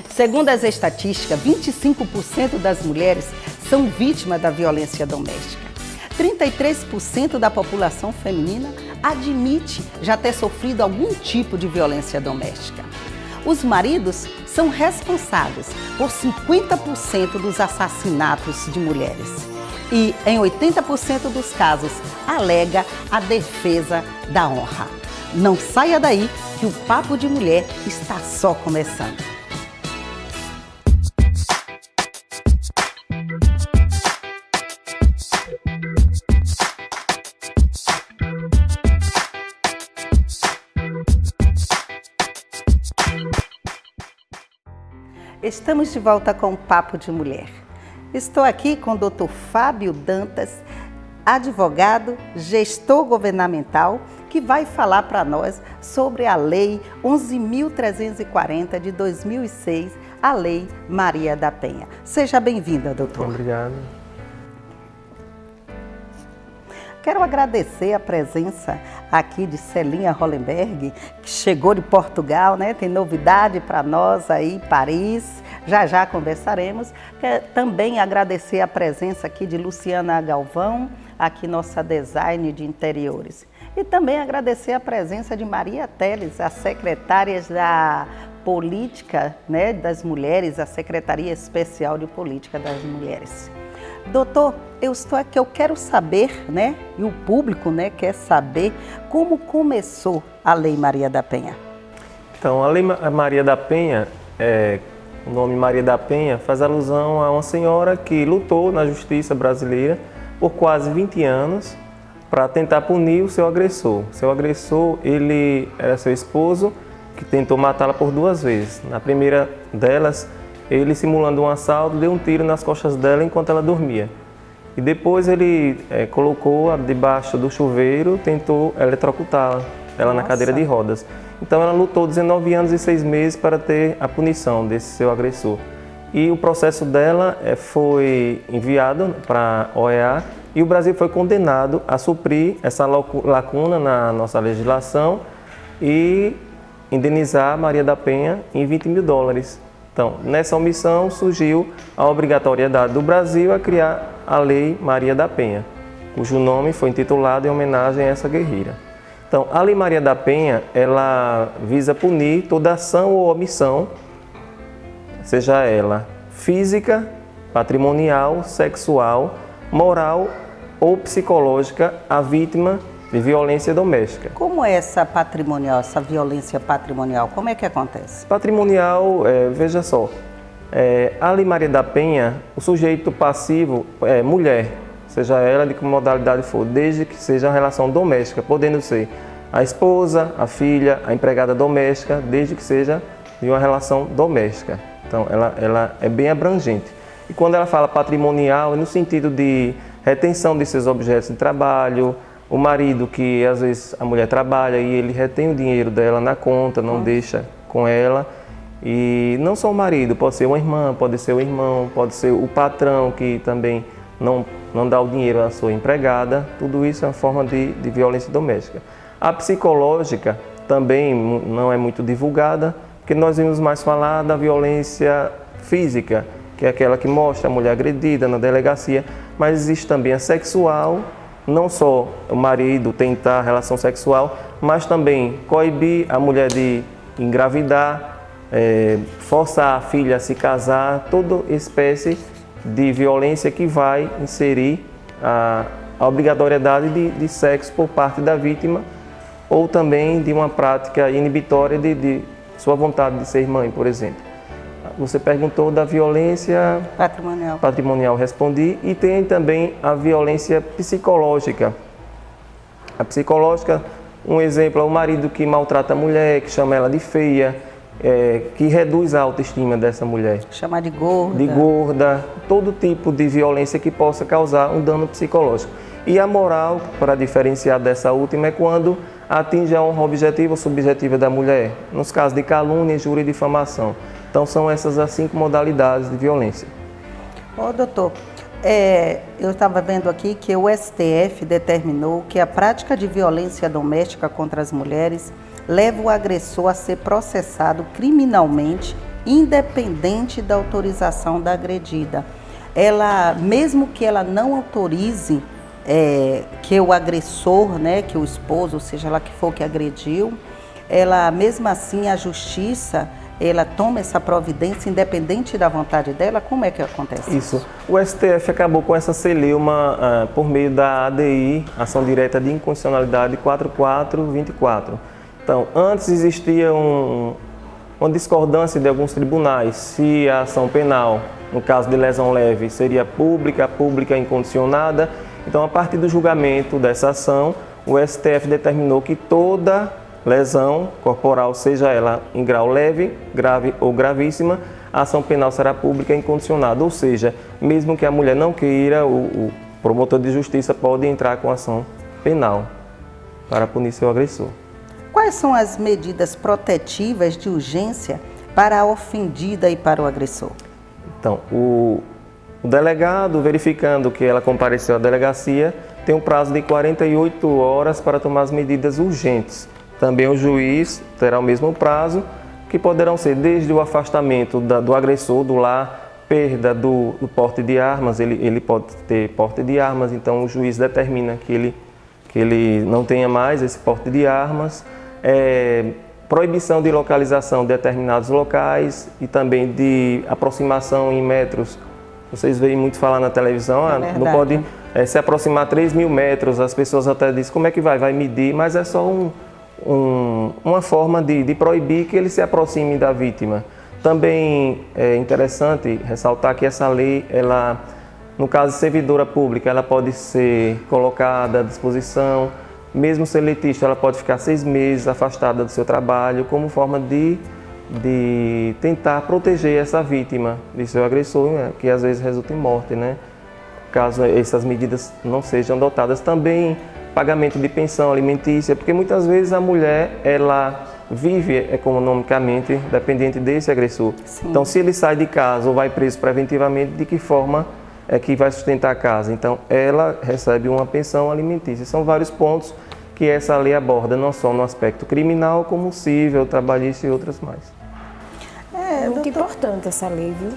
Segundo as estatísticas, 25% das mulheres são vítimas da violência doméstica. 33% da população feminina admite já ter sofrido algum tipo de violência doméstica. Os maridos são responsáveis por 50% dos assassinatos de mulheres. E, em 80% dos casos, alega a defesa da honra. Não saia daí que o Papo de Mulher está só começando. Estamos de volta com o Papo de Mulher. Estou aqui com o Dr. Fábio Dantas, advogado, gestor governamental, que vai falar para nós sobre a Lei 11.340 de 2006, a Lei Maria da Penha. Seja bem-vinda, doutor. Obrigado. Quero agradecer a presença aqui de Celinha Hollenberg, que chegou de Portugal, né? Tem novidade para nós aí, Paris. Já conversaremos. Quero também agradecer a presença aqui de Luciana Galvão, aqui nossa design de interiores. E também agradecer a presença de Maria Teles, a secretária da Política, né, das Mulheres, a Secretaria Especial de Política das Mulheres. Doutor, eu estou aqui, eu quero saber, né, e o público, né, quer saber como começou a Lei Maria da Penha. Então, a Lei Maria da Penha, o nome Maria da Penha faz alusão a uma senhora que lutou na justiça brasileira por quase 20 anos para tentar punir o seu agressor. Seu agressor, ele era seu esposo, que tentou matá-la por 2 vezes. Na primeira delas, ele, simulando um assalto, deu um tiro nas costas dela enquanto ela dormia. E depois ele colocou-a debaixo do chuveiro, tentou eletrocutá-la, ela na cadeira de rodas. Então ela lutou 19 anos e 6 meses para ter a punição desse seu agressor. E o processo dela foi enviado para a OEA e o Brasil foi condenado a suprir essa lacuna na nossa legislação e indenizar Maria da Penha em $20 mil. Então, nessa omissão surgiu a obrigatoriedade do Brasil a criar a Lei Maria da Penha, cujo nome foi intitulado em homenagem a essa guerreira. Então, a Lei Maria da Penha, ela visa punir toda ação ou omissão, seja ela física, patrimonial, sexual, moral ou psicológica, à vítima de violência doméstica. Como é essa patrimonial, essa violência patrimonial? Como é que acontece? Patrimonial, veja só, a Lei Maria da Penha, o sujeito passivo é mulher, seja ela de que modalidade for, desde que seja uma relação doméstica, podendo ser a esposa, a filha, a empregada doméstica, desde que seja de uma relação doméstica. Então, ela é bem abrangente. E quando ela fala patrimonial, é no sentido de retenção de seus objetos de trabalho, o marido que às vezes a mulher trabalha e ele retém o dinheiro dela na conta, não deixa com ela. E não só o marido, pode ser uma irmã, pode ser o irmão, pode ser o patrão que também não dá o dinheiro à sua empregada. Tudo isso é uma forma de violência doméstica. A psicológica também não é muito divulgada, porque nós vimos mais falar da violência física, que é aquela que mostra a mulher agredida na delegacia, mas existe também a sexual, não só o marido tentar relação sexual, mas também coibir a mulher de engravidar, forçar a filha a se casar, toda espécie de violência que vai inserir a obrigatoriedade de sexo por parte da vítima ou também de uma prática inibitória de sua vontade de ser mãe, por exemplo. Você perguntou da violência patrimonial, respondi, e tem também a violência psicológica. A psicológica, um exemplo é o marido que maltrata a mulher, que chama ela de feia, que reduz a autoestima dessa mulher. Chamar de gorda. De gorda, todo tipo de violência que possa causar um dano psicológico. E a moral, para diferenciar dessa última, é quando atinge a honra objetiva ou subjetiva da mulher, nos casos de calúnia, injúria e difamação. Então são essas as 5 modalidades de violência. Doutor, eu estava vendo aqui que o STF determinou que a prática de violência doméstica contra as mulheres leva o agressor a ser processado criminalmente independente da autorização da agredida. Ela, mesmo que ela não autorize que o agressor, né, que o esposo, ou seja lá que for que agrediu, ela, mesmo assim, a justiça, ela toma essa providência independente da vontade dela? Como é que acontece Isso. O STF acabou com essa celeuma por meio da ADI, Ação Direta de Inconstitucionalidade 4424. Então, antes existia uma discordância de alguns tribunais se a ação penal, no caso de lesão leve, seria pública incondicionada. Então, a partir do julgamento dessa ação, o STF determinou que toda lesão corporal, seja ela em grau leve, grave ou gravíssima, a ação penal será pública incondicionada. Ou seja, mesmo que a mulher não queira, o promotor de justiça pode entrar com ação penal para punir seu agressor. Quais são as medidas protetivas de urgência para a ofendida e para o agressor? Então, o delegado, verificando que ela compareceu à delegacia, tem um prazo de 48 horas para tomar as medidas urgentes. Também o juiz terá o mesmo prazo, que poderão ser desde o afastamento do agressor do lar, perda do porte de armas, ele pode ter porte de armas, então o juiz determina que ele não tenha mais esse porte de armas, proibição de localização de determinados locais e também de aproximação em metros. Vocês veem muito falar na televisão, não pode se aproximar 3.000 metros, as pessoas até dizem, como é que vai medir, mas é só uma forma de proibir que ele se aproxime da vítima. Também é interessante ressaltar que essa lei, ela, no caso de servidora pública, ela pode ser colocada à disposição, mesmo ser letista, ela pode ficar 6 meses afastada do seu trabalho, como forma de tentar proteger essa vítima de seu agressor, né, que às vezes resulta em morte, né? Caso essas medidas não sejam adotadas. Também pagamento de pensão alimentícia, porque muitas vezes a mulher, ela vive economicamente dependente desse agressor. Sim. Então, se ele sai de casa ou vai preso preventivamente, de que forma é que vai sustentar a casa? Então, ela recebe uma pensão alimentícia. São vários pontos que essa lei aborda, não só no aspecto criminal, como civil, trabalhista e outras mais. Muito importante essa lei, viu?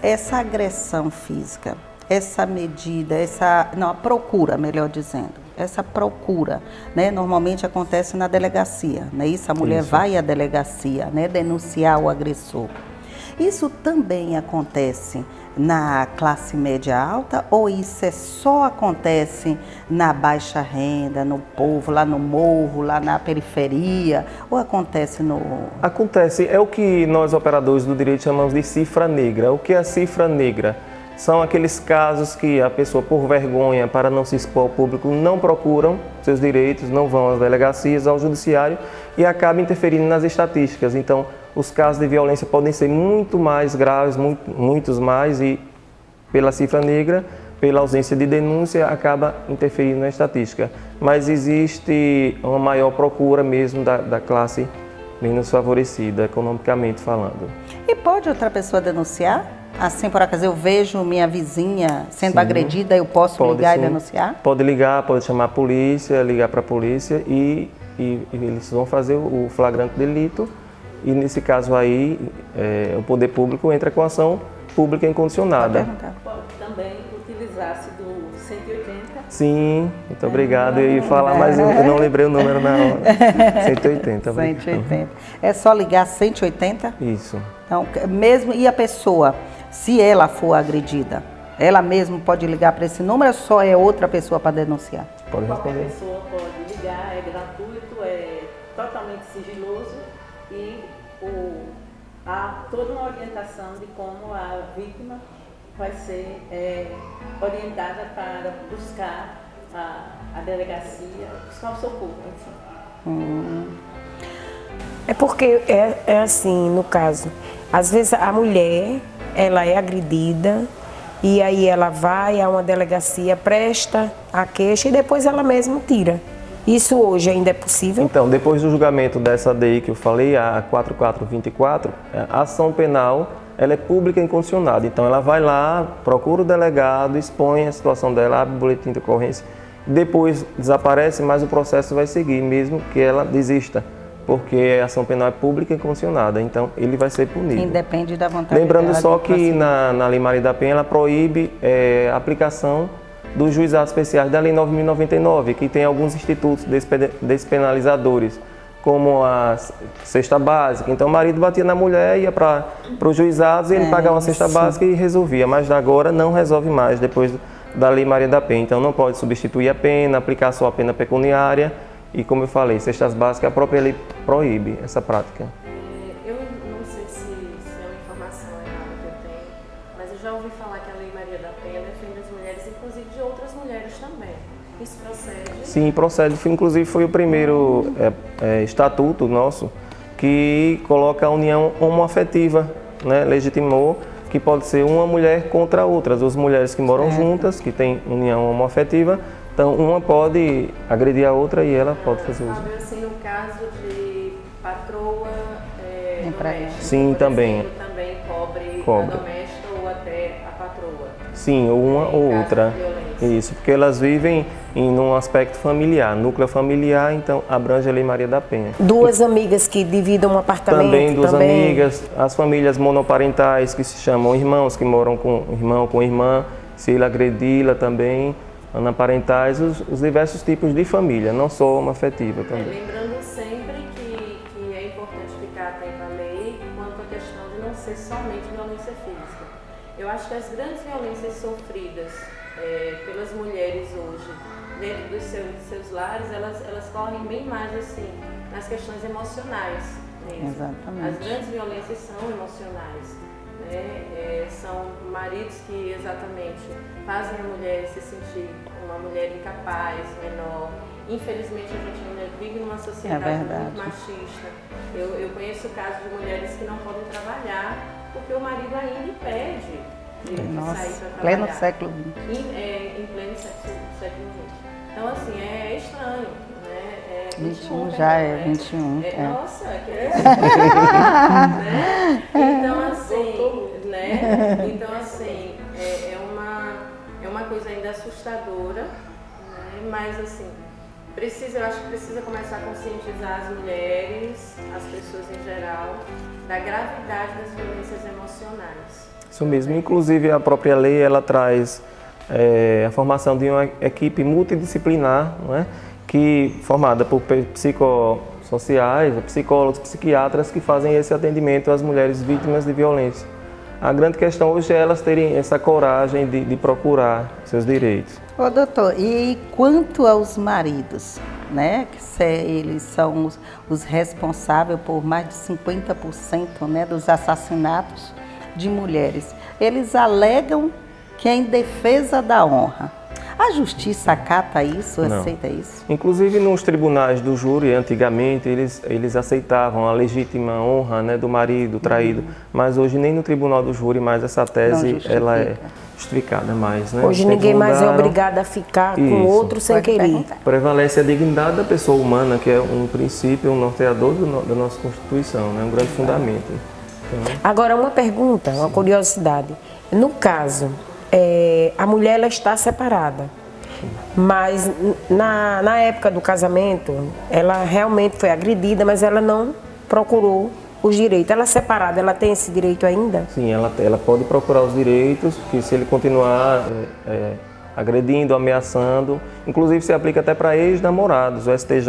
Essa agressão física, essa medida, a procura, melhor dizendo, essa procura, né, normalmente acontece na delegacia, né? A mulher vai à delegacia, né, denunciar o agressor. Isso também acontece na classe média alta ou isso só acontece na baixa renda, no povo, lá no morro, lá na periferia, ou acontece no... Acontece, é o que nós operadores do direito chamamos de cifra negra. O que é a cifra negra? São aqueles casos que a pessoa, por vergonha, para não se expor ao público, não procuram seus direitos, não vão às delegacias, ao judiciário e acaba interferindo nas estatísticas. Então, os casos de violência podem ser muito mais graves, muitos mais, e pela cifra negra, pela ausência de denúncia, acaba interferindo na estatística. Mas existe uma maior procura mesmo da classe menos favorecida, economicamente falando. E pode outra pessoa denunciar? Assim, por acaso, eu vejo minha vizinha sendo agredida, eu posso ligar e denunciar? Pode ligar, pode chamar a polícia, ligar para a polícia e eles vão fazer o flagrante delito. E nesse caso aí, o poder público entra com ação pública incondicionada. Pode também utilizar-se do 180? Sim, muito obrigado. Eu ia falar, mas eu não lembrei o número na hora. 180. 180. É só ligar 180? Isso. Então, mesmo, e a pessoa, se ela for agredida, ela mesma pode ligar para esse número ou só é outra pessoa para denunciar? Pode responder. Qualquer pessoa pode ligar, é gratuito, é totalmente sigiloso e há toda uma orientação de como a vítima vai ser orientada para buscar a delegacia, buscar o socorro, enfim. É porque é assim, no caso, às vezes a mulher, ela é agredida e aí ela vai a uma delegacia, presta a queixa e depois ela mesma tira. Isso hoje ainda é possível? Então, depois do julgamento dessa DI que eu falei, a 4424, a ação penal, ela é pública e incondicionada. Então, ela vai lá, procura o delegado, expõe a situação dela, abre o boletim de ocorrência, depois desaparece, mas o processo vai seguir, mesmo que ela desista porque a ação penal é pública e condicionada, então ele vai ser punido. Independe da vontade Lembrando dela só de que prosseguir. na Lei Maria da Penha ela proíbe a aplicação dos juizados especiais da Lei 9.099, que tem alguns institutos despenalizadores, como a cesta básica. Então o marido batia na mulher, ia para os juizados e ele pagava uma cesta básica e resolvia, mas agora não resolve mais depois da Lei Maria da Penha. Então não pode substituir a pena, aplicar só a pena pecuniária e, como eu falei, cestas básicas, a própria lei proíbe essa prática. Eu não sei se é uma informação errada que eu tenho, mas eu já ouvi falar que a Lei Maria da Penha defende as mulheres, inclusive de outras mulheres também. Isso procede? Sim, procede. Inclusive foi o primeiro estatuto nosso que coloca a união homoafetiva, né? Legitimou que pode ser uma mulher contra outras, duas mulheres que moram juntas, que têm união homoafetiva, então uma pode agredir a outra e ela pode fazer uso. Fábio, assim, no caso de patroa doméstica, Sim, por também. exemplo, também cobre Cobre. a doméstica ou até a patroa? Sim, ou uma ou caso outra. de violência. Isso, porque elas vivem em um aspecto familiar, núcleo familiar, então abrange a Lei Maria da Penha. Duas amigas que dividam um apartamento. Também duas amigas, as famílias monoparentais que se chamam irmãos, que moram com irmão, com irmã, se ele agredi-la também, anaparentais, os diversos tipos de família, não só uma afetiva também. Lembrando sempre que é importante ficar atento à lei quanto à questão de não ser somente violência física. Eu acho que as grandes violências sofridas pelas mulheres hoje, dentro dos seus lares, elas correm bem mais assim, nas questões emocionais mesmo. Exatamente. As grandes violências são emocionais. São maridos que exatamente fazem a mulher se sentir uma mulher incapaz, menor. Infelizmente a gente ainda vive numa sociedade muito machista. Eu conheço casos de mulheres que não podem trabalhar porque o marido ainda impede de sair para trabalhar. Pleno século XX. Em pleno século XX. Então assim, é estranho. Né? 21 já é 21. Nossa, que né? Então assim, é uma coisa ainda assustadora, né? Mas assim, eu acho que precisa começar a conscientizar as mulheres, as pessoas em geral, da gravidade das violências emocionais. Isso mesmo, inclusive a própria lei ela traz a formação de uma equipe multidisciplinar, não é? Formada por psicossociais, psicólogos, psiquiatras que fazem esse atendimento às mulheres vítimas de violência. A grande questão hoje é elas terem essa coragem de procurar seus direitos. Ô, doutor, e quanto aos maridos, né, que eles são os responsáveis por mais de 50%, né, dos assassinatos de mulheres, eles alegam que é em defesa da honra. A justiça acata isso, aceita isso? Inclusive nos tribunais do júri, antigamente, eles aceitavam a legítima honra, né, do marido traído, mas hoje nem no tribunal do júri mais essa tese ela é justificada mais. Né? Hoje ninguém mais é obrigado a ficar com outro sem querer. Prevalece a dignidade da pessoa humana, que é um princípio, um norteador da nossa Constituição, né, um grande fundamento. Então... Agora uma pergunta, uma curiosidade. No caso, a mulher ela está separada, mas na época do casamento ela realmente foi agredida, mas ela não procurou os direitos. Ela separada, ela tem esse direito ainda? Sim, ela pode procurar os direitos, porque se ele continuar agredindo, ameaçando, inclusive se aplica até para ex-namorados, o STJ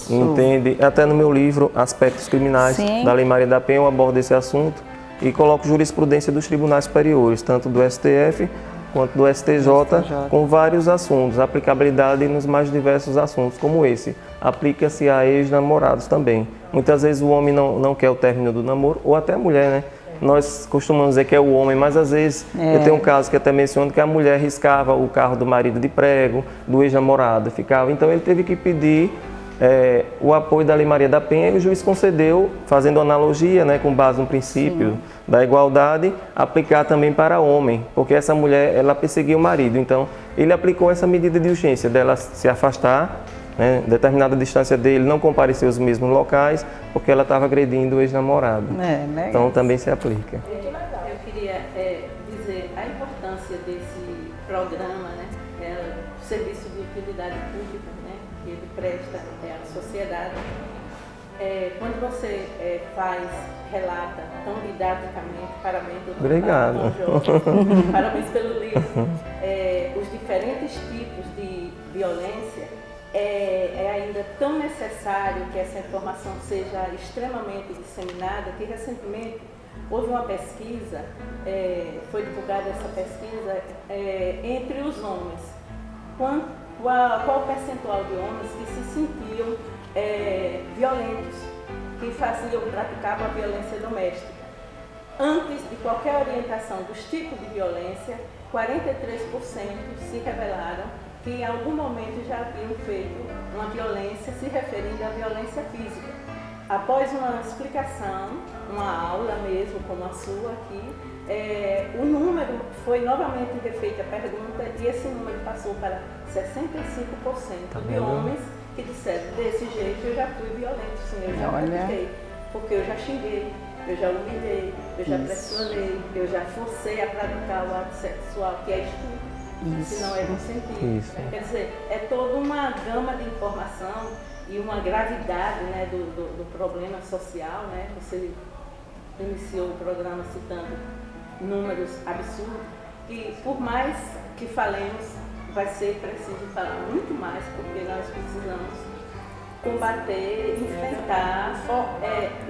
entende, até no meu livro Aspectos Criminais da Lei Maria da Penha eu abordo esse assunto e coloco jurisprudência dos tribunais superiores, tanto do STF quanto do STJ, com vários assuntos, aplicabilidade nos mais diversos assuntos, como esse. Aplica-se a ex-namorados também. Muitas vezes o homem não quer o término do namoro, ou até a mulher, né? Nós costumamos dizer que é o homem, mas às vezes eu tenho um caso que até menciono que a mulher riscava o carro do marido de prego, do ex-namorado, ficava. Então ele teve que pedir o apoio da Lei Maria da Penha e o juiz concedeu, fazendo analogia, né, com base no princípio da igualdade, aplicar também para homem, porque essa mulher ela perseguia o marido. Então ele aplicou essa medida de urgência dela se afastar, né, determinada distância dele, não comparecer aos mesmos locais, porque ela estava agredindo o ex-namorado. Então também se aplica. Eu queria dizer a importância desse programa, né, o serviço de utilidade pública, né, que ele presta à sociedade, quando você relata tão didaticamente, parabéns, doutor. Obrigado. Parabéns pelo livro. Os diferentes tipos de violência, é ainda tão necessário que essa informação seja extremamente disseminada, que recentemente houve uma pesquisa, foi divulgada essa pesquisa entre os homens. Qual o percentual de homens que se sentiam violentos, que praticavam a violência doméstica. Antes de qualquer orientação dos tipos de violência, 43% se revelaram que em algum momento já haviam feito uma violência se referindo à violência física. Após uma explicação, uma aula mesmo, como a sua aqui, o número foi novamente refeita a pergunta e esse número passou para 65% de homens que disseram, desse jeito eu já fui violento, sim, eu já pratiquei, porque eu já xinguei, eu já humilhei, eu já pressionei, eu já forcei a praticar o ato sexual, que é estupro, se não é consentido. Quer dizer, é toda uma gama de informação e uma gravidade, né, do problema social, né? Você iniciou o programa citando números absurdos e por mais que falemos, vai ser preciso falar muito mais, porque nós precisamos combater, enfrentar,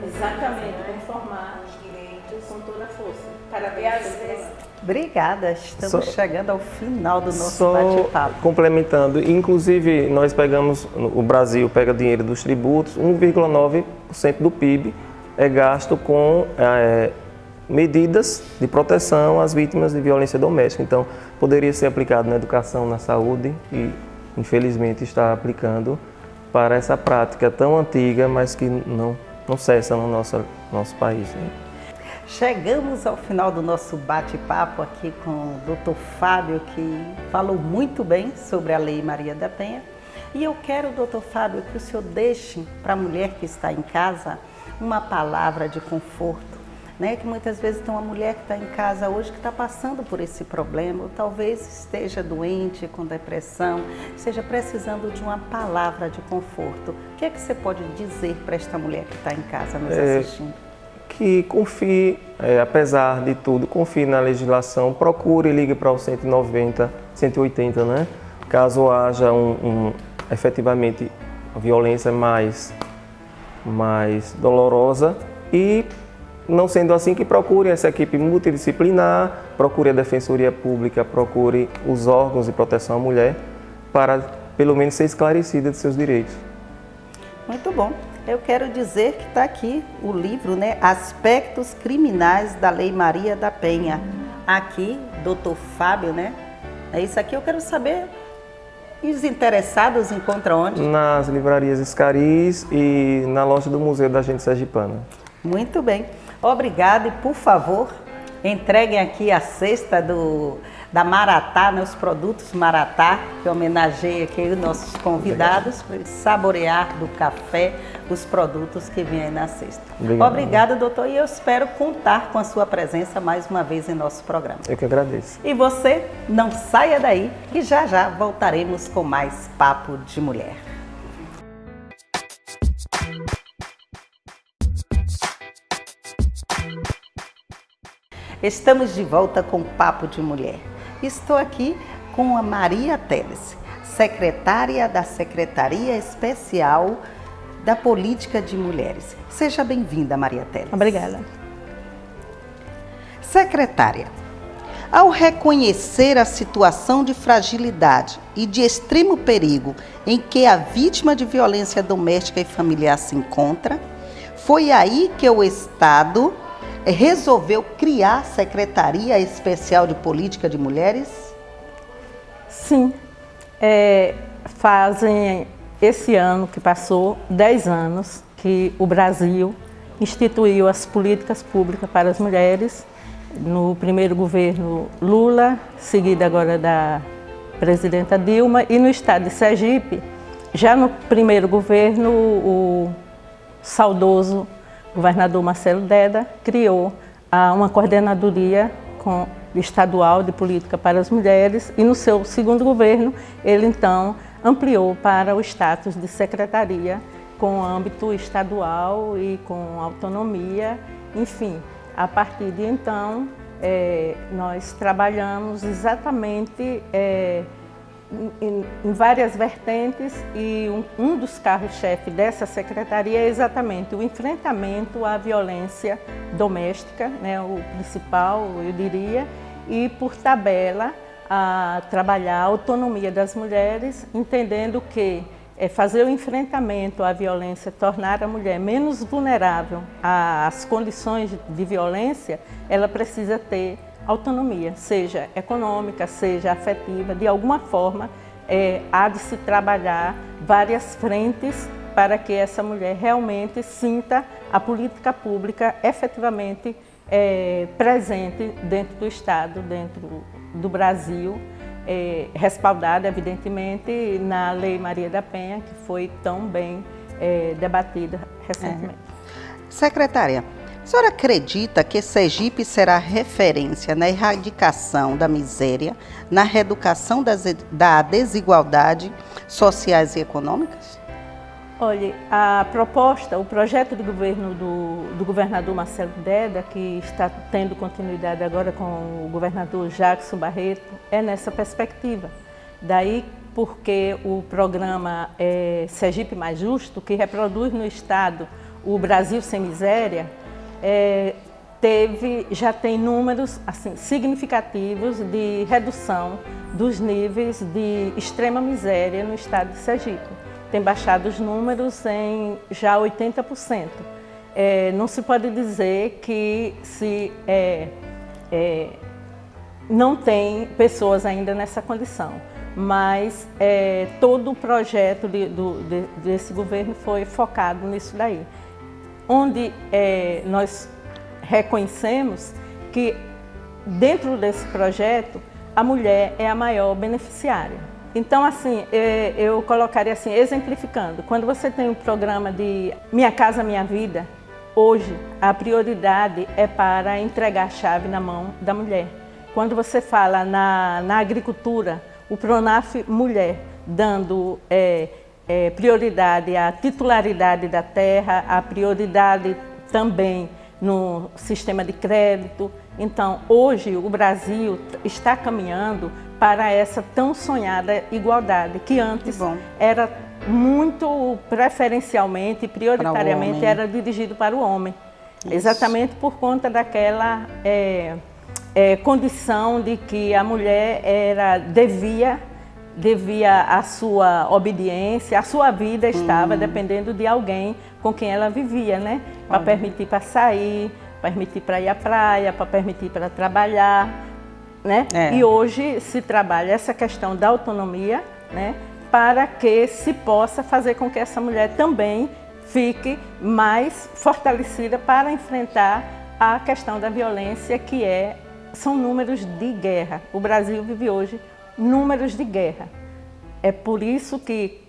exatamente, conformar os direitos com toda a força. Parabéns pelo programa. Obrigada, estamos chegando ao final do nosso bate-papo. Complementando, inclusive nós pegamos, o Brasil pega dinheiro dos tributos, 1,9% do PIB é gasto com medidas de proteção às vítimas de violência doméstica. Então, poderia ser aplicado na educação, na saúde e, infelizmente, está aplicando para essa prática tão antiga, mas que não cessa no nosso país, né? Chegamos ao final do nosso bate-papo aqui com o Dr. Fábio, que falou muito bem sobre a Lei Maria da Penha. E eu quero, Dr. Fábio, que o senhor deixe para a mulher que está em casa uma palavra de conforto, né? Que muitas vezes tem uma mulher que está em casa hoje que está passando por esse problema, ou talvez esteja doente, com depressão, esteja precisando de uma palavra de conforto. O que é que você pode dizer para esta mulher que está em casa nos assistindo? Que confie, apesar de tudo, confie na legislação, procure, ligue para o 190, 180, né? Caso haja efetivamente a violência mais dolorosa e, não sendo assim, que procure essa equipe multidisciplinar, procure a Defensoria Pública, procure os órgãos de proteção à mulher para, pelo menos, ser esclarecida de seus direitos. Muito bom. Eu quero dizer que está aqui o livro, né? Aspectos Criminais da Lei Maria da Penha. Aqui, Dr. Fábio, né? É isso aqui, eu quero saber. E os interessados encontram onde? Nas livrarias Escaris e na loja do Museu da Gente Sergipana. Muito bem. Obrigada e, por favor, entreguem aqui a cesta da Maratá, né, os produtos Maratá, que homenageia aqui os nossos convidados para saborear do café os produtos que vêm aí na cesta. Obrigada, doutor, e eu espero contar com a sua presença mais uma vez em nosso programa. Eu que agradeço. E você, não saia daí, que já já voltaremos com mais Papo de Mulher. Estamos de volta com Papo de Mulher. Estou aqui com a Maria Teles, secretária da Secretaria Especial da Política de Mulheres. Seja bem-vinda, Maria Teles. Obrigada. Secretária, ao reconhecer a situação de fragilidade e de extremo perigo em que a vítima de violência doméstica e familiar se encontra, foi aí que o Estado resolveu criar a Secretaria Especial de Política de Mulheres? Sim, fazem esse ano que passou 10 anos que o Brasil instituiu as políticas públicas para as mulheres no primeiro governo Lula, seguido agora da presidenta Dilma, e no estado de Sergipe, já no primeiro governo, o saudoso governador Marcelo Deda criou uma coordenadoria estadual de política para as mulheres e no seu segundo governo ele então ampliou para o status de secretaria com o âmbito estadual e com autonomia, enfim. A partir de então, nós trabalhamos exatamente em várias vertentes e um dos carros-chefe dessa secretaria é exatamente o enfrentamento à violência doméstica, né, o principal, eu diria, e por tabela a trabalhar a autonomia das mulheres, entendendo que fazer o enfrentamento à violência, tornar a mulher menos vulnerável às condições de violência, ela precisa ter autonomia, seja econômica, seja afetiva, de alguma forma há de se trabalhar várias frentes para que essa mulher realmente sinta a política pública efetivamente presente dentro do Estado, dentro do Brasil, respaldada evidentemente na Lei Maria da Penha, que foi tão bem debatida recentemente. Secretária, a senhora acredita que Sergipe será referência na erradicação da miséria, na reeducação da desigualdade sociais e econômicas? Olha, a proposta, o projeto de governo do governador Marcelo Deda, que está tendo continuidade agora com o governador Jackson Barreto, é nessa perspectiva. Daí porque o programa Sergipe Mais Justo, que reproduz no Estado o Brasil Sem Miséria, já tem números assim, significativos de redução dos níveis de extrema miséria no estado de Sergipe. Tem baixado os números em já 80%. Não se pode dizer que não tem pessoas ainda nessa condição, mas todo o projeto desse governo foi focado nisso daí, onde nós reconhecemos que dentro desse projeto a mulher é a maior beneficiária. Então, assim, eu colocaria assim, exemplificando, quando você tem um programa de Minha Casa Minha Vida, hoje a prioridade é para entregar a chave na mão da mulher. Quando você fala na agricultura, o Pronaf Mulher, dando prioridade à titularidade da terra, a prioridade também no sistema de crédito. Então, hoje o Brasil está caminhando para essa tão sonhada igualdade, que antes era muito preferencialmente e prioritariamente era dirigido para o homem. Isso. Exatamente por conta daquela condição de que a mulher devia a sua obediência, a sua vida estava dependendo de alguém com quem ela vivia, né? Para permitir para sair, para permitir para ir à praia, para permitir para trabalhar, né? E hoje se trabalha essa questão da autonomia, né? Para que se possa fazer com que essa mulher também fique mais fortalecida para enfrentar a questão da violência, que são números de guerra. O Brasil vive hoje números de guerra. É por isso que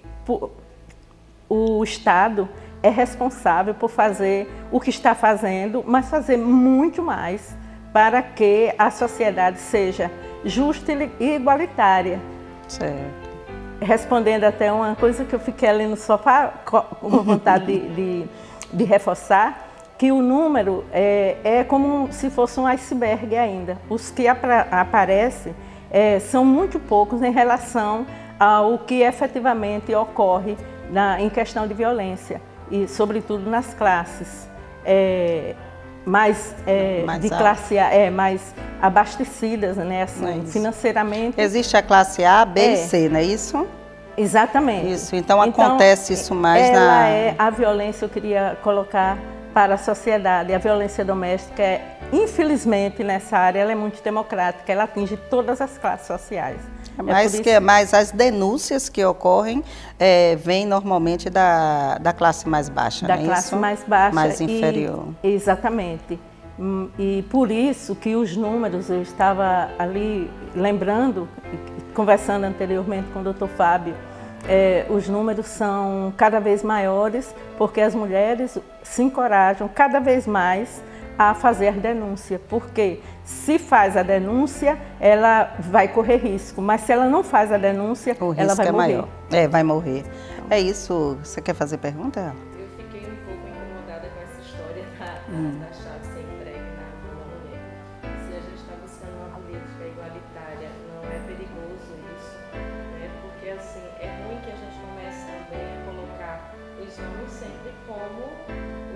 o Estado é responsável por fazer o que está fazendo, mas fazer muito mais para que a sociedade seja justa e igualitária. Certo. Respondendo até uma coisa que eu fiquei ali no sofá com vontade de reforçar, que o número é como se fosse um iceberg ainda. Os que aparecem são muito poucos em relação ao que efetivamente ocorre em questão de violência, e sobretudo nas classes mais classe A, mais abastecidas, né, assim, financeiramente. Existe a classe A, B e C, não é isso? Exatamente. Isso, então acontece isso mais a violência, eu queria colocar para a sociedade. A violência doméstica, infelizmente, nessa área, ela é muito democrática, ela atinge todas as classes sociais. Mas as denúncias que ocorrem vêm normalmente da classe mais baixa, da não é classe isso? mais baixa. Mais inferior. Exatamente. E por isso que os números, eu estava ali lembrando, conversando anteriormente com o Dr. Fábio, os números são cada vez maiores, porque as mulheres se encorajam cada vez mais a fazer denúncia, porque se faz a denúncia, ela vai correr risco, mas se ela não faz a denúncia, ela vai morrer. Vai morrer. É isso. Você quer fazer pergunta? Eu fiquei um pouco incomodada com essa história da chave ser entregue na mão da mulher. Se a gente está buscando uma política igualitária, não é perigoso isso, né? Porque assim, é ruim que a gente comece também a colocar os homens sempre como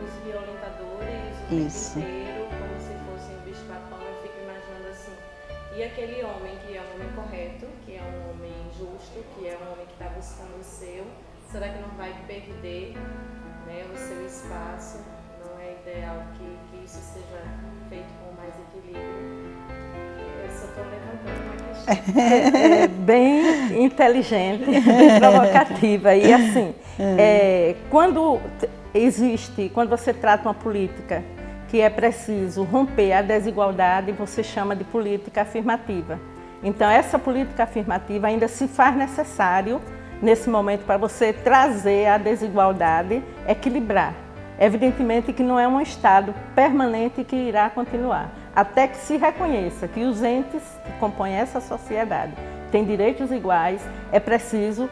os violentadores o tempo Isso. inteiro, como se fossem o bicho-papão. Eu fico imaginando assim, e aquele homem que é um homem correto, que é um homem justo, que é um homem que está buscando o seu, será que não vai perder, né, o seu espaço? Não é ideal que isso seja feito com mais equilíbrio. Eu só estou levantando uma questão. É bem inteligente, bem provocativa. E assim, quando você trata uma política que é preciso romper a desigualdade, você chama de política afirmativa. Então, essa política afirmativa ainda se faz necessário nesse momento para você trazer a desigualdade, equilibrar. Evidentemente que não é um estado permanente que irá continuar, até que se reconheça que os entes que compõem essa sociedade têm direitos iguais, é preciso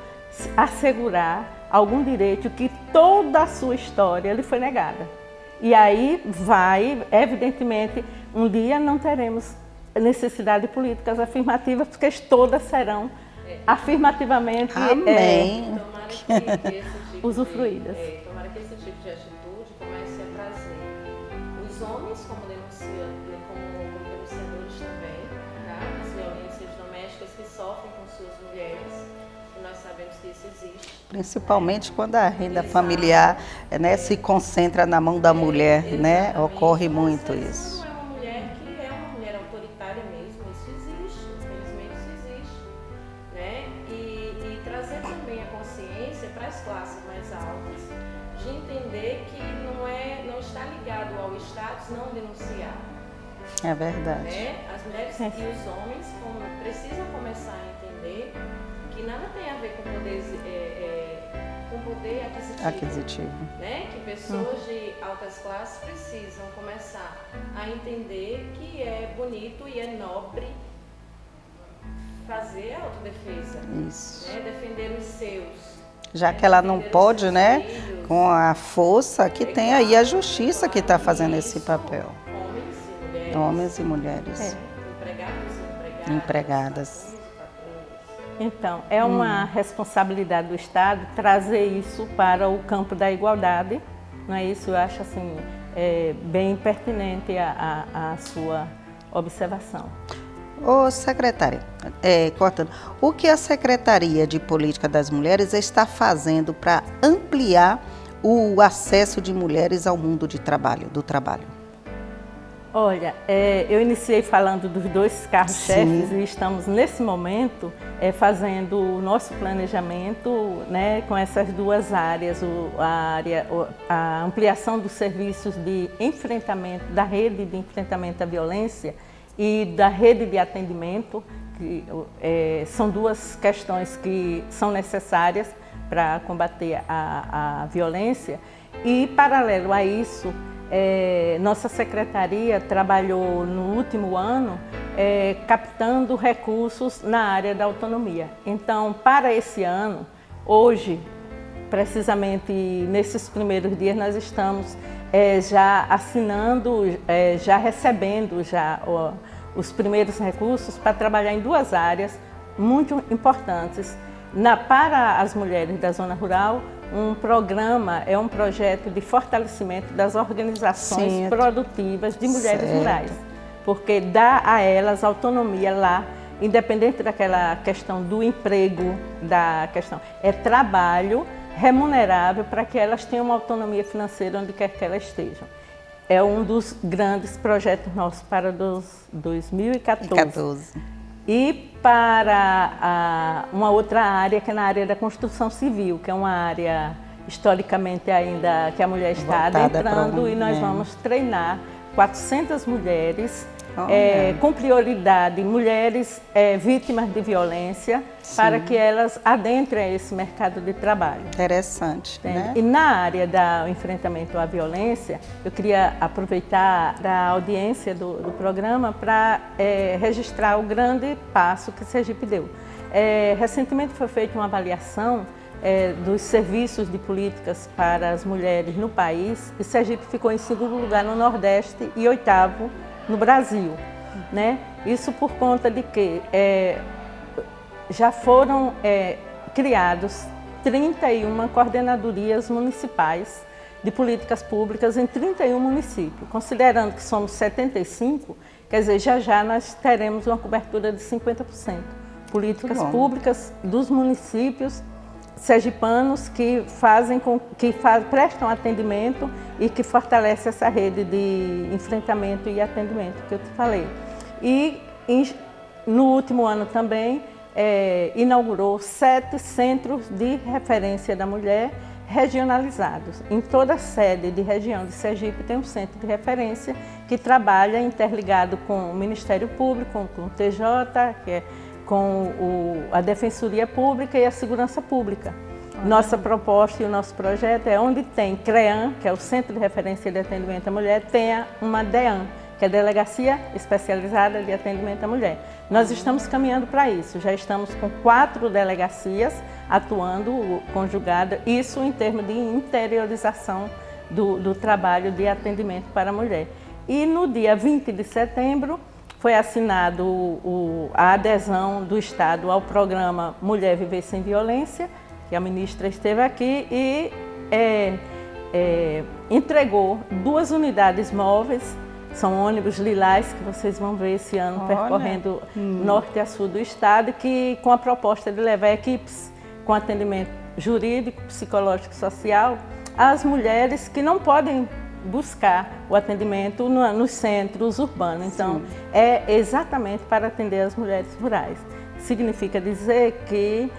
assegurar algum direito que toda a sua história lhe foi negada. E aí evidentemente, um dia não teremos necessidade de políticas afirmativas, porque todas serão afirmativamente Amém. Tomara que esse tipo usufruídas. Tomara que esse tipo de atitude comece a trazer os homens como denunciadores também, tá? As violências domésticas que sofrem com suas mulheres, e nós sabemos que isso existe. Principalmente quando a renda familiar, né, se concentra na mão da mulher, né? Exatamente. Ocorre Às muito vezes isso. Não é uma mulher que é uma mulher autoritária mesmo, isso existe, infelizmente isso existe, né? E trazer também a consciência para as classes mais altas de entender que não está ligado ao status não denunciar, É verdade. né? As mulheres e os homens precisam começar a entender que nada tem a ver com poder Aquisitivo. né? Que pessoas de altas classes precisam começar a entender que é bonito e é nobre fazer a autodefesa, Isso. né? Defender os seus. Já que ela não Defender os pode, seus né? filhos. Com a força que tem aí a justiça que está fazendo esse Isso, papel. Homens e mulheres. Homens e mulheres. Empregados e Empregadas. patrões e patroas. Então, é uma responsabilidade do Estado trazer isso para o campo da igualdade, não é isso? Eu acho assim, bem pertinente a sua observação. Ô, secretária, cortando, o que a Secretaria de Política das Mulheres está fazendo para ampliar o acesso de mulheres ao mundo do trabalho? Olha, eu iniciei falando dos 2 carros-chefes e estamos, nesse momento, fazendo o nosso planejamento, né, com essas 2 áreas, a ampliação dos serviços de enfrentamento, da rede de enfrentamento à violência e da rede de atendimento, que são 2 questões que são necessárias para combater a violência. E, paralelo a isso, nossa secretaria trabalhou no último ano captando recursos na área da autonomia. Então, para esse ano, hoje, precisamente nesses primeiros dias, nós estamos já assinando, já recebendo os primeiros recursos para trabalhar em 2 áreas muito importantes. Para as mulheres da zona rural, um projeto de fortalecimento das organizações produtivas de mulheres rurais, porque dá a elas autonomia lá, independente daquela questão do emprego, trabalho remunerável para que elas tenham uma autonomia financeira onde quer que elas estejam. É um dos grandes projetos nossos para 2014. E para uma outra área, que é na área da construção civil, que é uma área historicamente ainda que a mulher está adentrando, e nós vamos treinar 400 mulheres, com prioridade mulheres vítimas de violência, para que elas adentrem esse mercado de trabalho. Interessante, né? E na área do enfrentamento à violência, eu queria aproveitar a audiência do programa para registrar o grande passo que Sergipe deu. Recentemente foi feita uma avaliação dos serviços de políticas para as mulheres no país, e Sergipe ficou em segundo lugar no Nordeste e 8º no Brasil, né? Isso por conta de que já foram criados 31 coordenadorias municipais de políticas públicas em 31 municípios. Considerando que somos 75, quer dizer, já nós teremos uma cobertura de 50%. Políticas públicas dos municípios sergipanos que prestam atendimento e que fortalecem essa rede de enfrentamento e atendimento que eu te falei. E no último ano também inaugurou 7 centros de referência da mulher regionalizados. Em toda a sede de região de Sergipe tem um centro de referência que trabalha interligado com o Ministério Público, com o TJ, que é com a Defensoria Pública e a Segurança Pública. Nossa proposta e o nosso projeto é onde tem CREAM, que é o Centro de Referência de Atendimento à Mulher, tenha uma DEAM, que é a Delegacia Especializada de Atendimento à Mulher. Nós estamos caminhando para isso, já estamos com 4 delegacias atuando conjugada, isso em termos de interiorização do trabalho de atendimento para a mulher. E no dia 20 de setembro foi assinado a adesão do Estado ao programa Mulher Viver Sem Violência, que a ministra esteve aqui e entregou 2 unidades móveis. São ônibus lilás que vocês vão ver esse ano percorrendo norte a sul do estado, que com a proposta de levar equipes com atendimento jurídico, psicológico e social às mulheres que não podem buscar o atendimento nos centros urbanos. Então, é exatamente para atender as mulheres rurais. Significa dizer que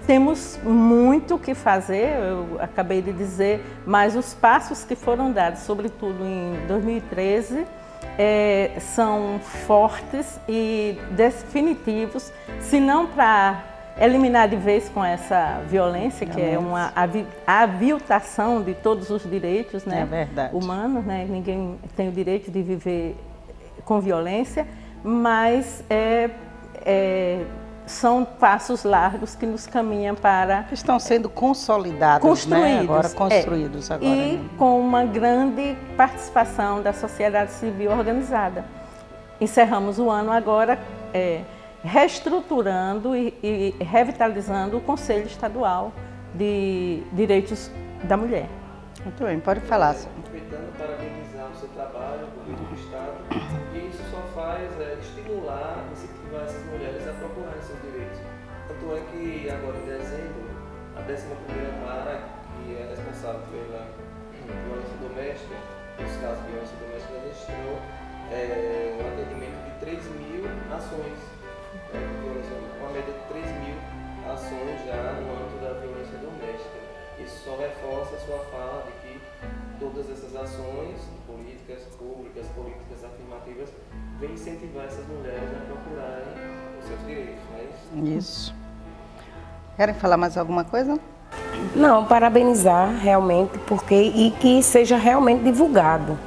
temos muito o que fazer, eu acabei de dizer, mas os passos que foram dados, sobretudo em 2013, são fortes e definitivos, se não para eliminar de vez com essa violência, que é uma aviltação de todos os direitos, né, humanos, né? Ninguém tem o direito de viver com violência, mas são passos largos que nos caminham para... Estão sendo consolidados, construídos, né? Agora construídos. Agora, e com uma grande participação da sociedade civil organizada. Encerramos o ano agora reestruturando e revitalizando o Conselho Estadual de Direitos da Mulher. Muito bem, pode falar. Aproveitando, parabenizar o seu trabalho, o governo do Estado, e isso só faz estimular, incentivar essas mulheres a procurarem seus direitos. Tanto é que agora em dezembro, a 11ª Vara, que é responsável pela violência doméstica, os casos de violência doméstica, registrou o atendimento de 3.000 ações, uma média de 3.000 ações já no âmbito da violência doméstica. Isso só reforça a sua fala de que todas essas ações, políticas públicas, políticas afirmativas, vêm incentivar essas mulheres a procurarem os seus direitos, não é isso? Isso. Querem falar mais alguma coisa? Não, parabenizar realmente, e que seja realmente divulgado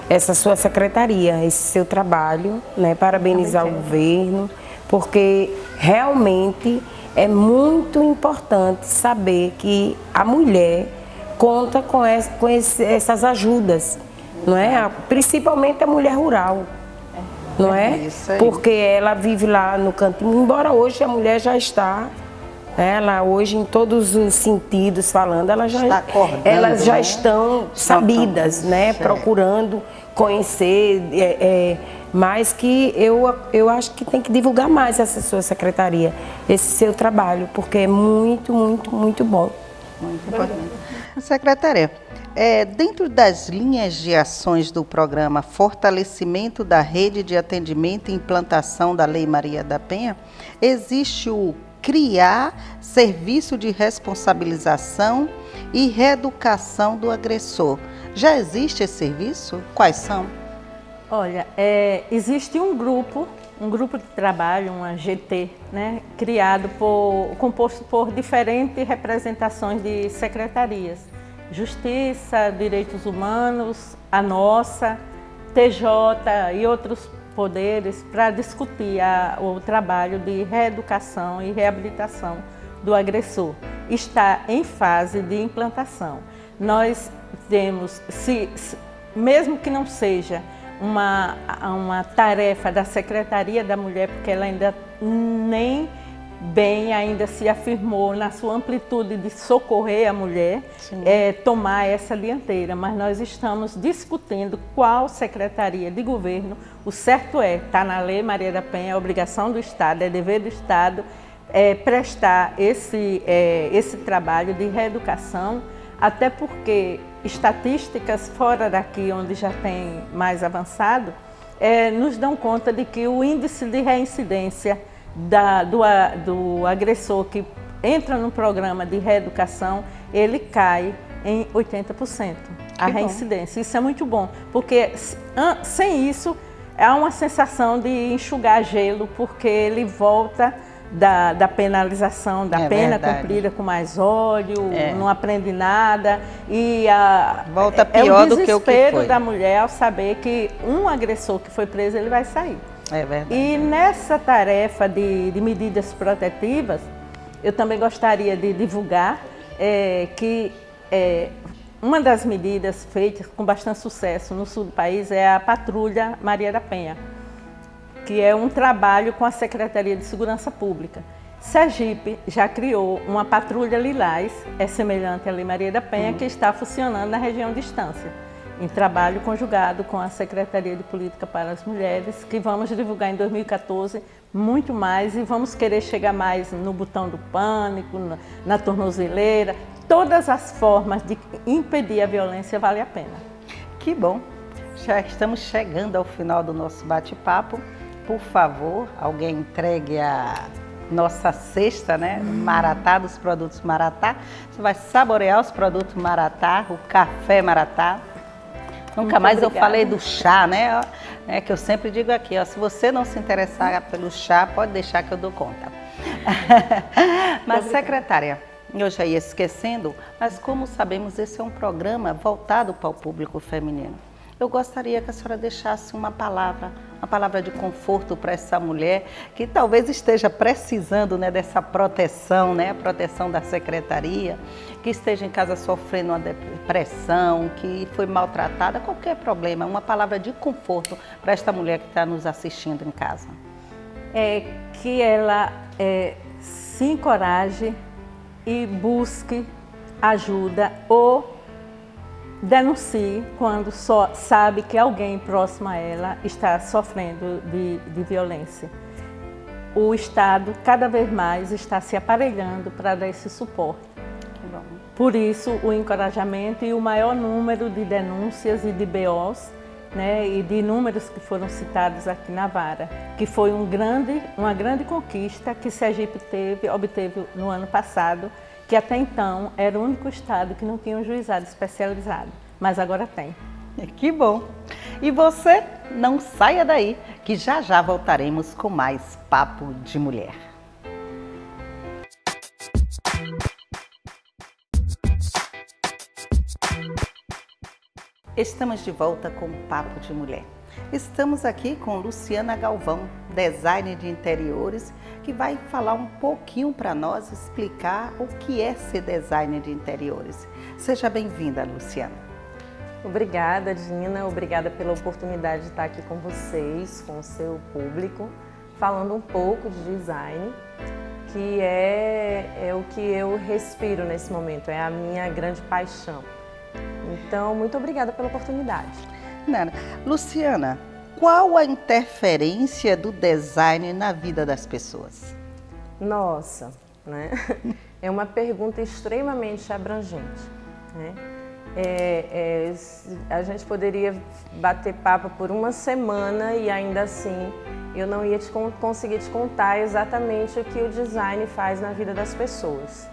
essa sua secretaria, esse seu trabalho, né? Parabenizar o governo, porque realmente é muito importante saber que a mulher conta com essas ajudas, não é? Principalmente a mulher rural, não é? Isso aí. Porque ela vive lá no cantinho, embora hoje a mulher já está, ela hoje em todos os sentidos falando, elas já né? estão sabidas, né? Procurando conhecer, mas que eu acho que tem que divulgar mais essa sua secretaria, esse seu trabalho, porque é muito, muito, muito bom. Muito importante. Secretária, dentro das linhas de ações do programa Fortalecimento da Rede de Atendimento e Implantação da Lei Maria da Penha, existe o criar serviço de responsabilização e reeducação do agressor. Já existe esse serviço? Quais são? Olha, existe um grupo de trabalho, uma GT, né, composto por diferentes representações de secretarias. Justiça, Direitos Humanos, a nossa, TJ e outros poderes para discutir o trabalho de reeducação e reabilitação do agressor. está em fase de implantação. Nós temos, mesmo que não seja uma tarefa da Secretaria da Mulher, porque ela ainda nem bem ainda se afirmou na sua amplitude de socorrer a mulher, tomar essa dianteira, mas nós estamos discutindo qual secretaria de governo. O certo está na Lei Maria da Penha, é obrigação do Estado, é dever do Estado prestar esse trabalho de reeducação, até porque estatísticas fora daqui, onde já tem mais avançado, nos dão conta de que o índice de reincidência do agressor que entra no programa de reeducação, ele cai em 80%, a reincidência. Isso é muito bom, porque sem isso há uma sensação de enxugar gelo, porque ele volta da penalização, da pena cumprida com mais óleo, não aprende nada, e volta pior do que o que foi. É o desespero da mulher ao saber que um agressor que foi preso, ele vai sair. É verdade. E nessa tarefa de medidas protetivas, eu também gostaria de divulgar que uma das medidas feitas com bastante sucesso no sul do país é a Patrulha Maria da Penha, que é um trabalho com a Secretaria de Segurança Pública. Sergipe já criou uma patrulha lilás, semelhante à Lei Maria da Penha, que está funcionando na região de Estância, em trabalho conjugado com a Secretaria de Política para as Mulheres, que vamos divulgar em 2014 muito mais, e vamos querer chegar mais no botão do pânico, na tornozeleira. Todas as formas de impedir a violência vale a pena. Que bom! Já estamos chegando ao final do nosso bate-papo. Por favor, alguém entregue a nossa cesta, né? Maratá, dos produtos Maratá. Você vai saborear os produtos Maratá, o café Maratá. Nunca mais eu falei do chá, né? Que eu sempre digo aqui, se você não se interessar pelo chá, pode deixar que eu dou conta. Mas, secretária, eu já ia esquecendo, mas como sabemos, esse é um programa voltado para o público feminino. Eu gostaria que a senhora deixasse uma palavra de conforto para essa mulher que talvez esteja precisando, né, dessa proteção, né, a proteção da secretaria, que esteja em casa sofrendo uma depressão, que foi maltratada, qualquer problema, uma palavra de conforto para esta mulher que está nos assistindo em casa. Que ela se encoraje e busque ajuda ou denuncie quando só sabe que alguém próximo a ela está sofrendo de violência. O Estado cada vez mais está se aparelhando para dar esse suporte. Por isso, o encorajamento e o maior número de denúncias e de BOs, né, e de números que foram citados aqui na Vara, que foi uma grande conquista que Sergipe obteve no ano passado, que até então era o único estado que não tinha um juizado especializado, mas agora tem. Que bom! E você não saia daí, que já já voltaremos com mais Papo de Mulher. Estamos de volta com Papo de Mulher. Estamos aqui com Luciana Galvão, designer de interiores, que vai falar um pouquinho para nós, explicar o que é ser designer de interiores. Seja bem-vinda, Luciana. Obrigada, Dina. Obrigada pela oportunidade de estar aqui com vocês, com o seu público, falando um pouco de design, que é o que eu respiro nesse momento, é a minha grande paixão. Então, muito obrigada pela oportunidade. Nara, Luciana, qual a interferência do design na vida das pessoas? Nossa, né? É uma pergunta extremamente abrangente, né? A gente poderia bater papo por uma semana e ainda assim eu não ia conseguir te contar exatamente o que o design faz na vida das pessoas.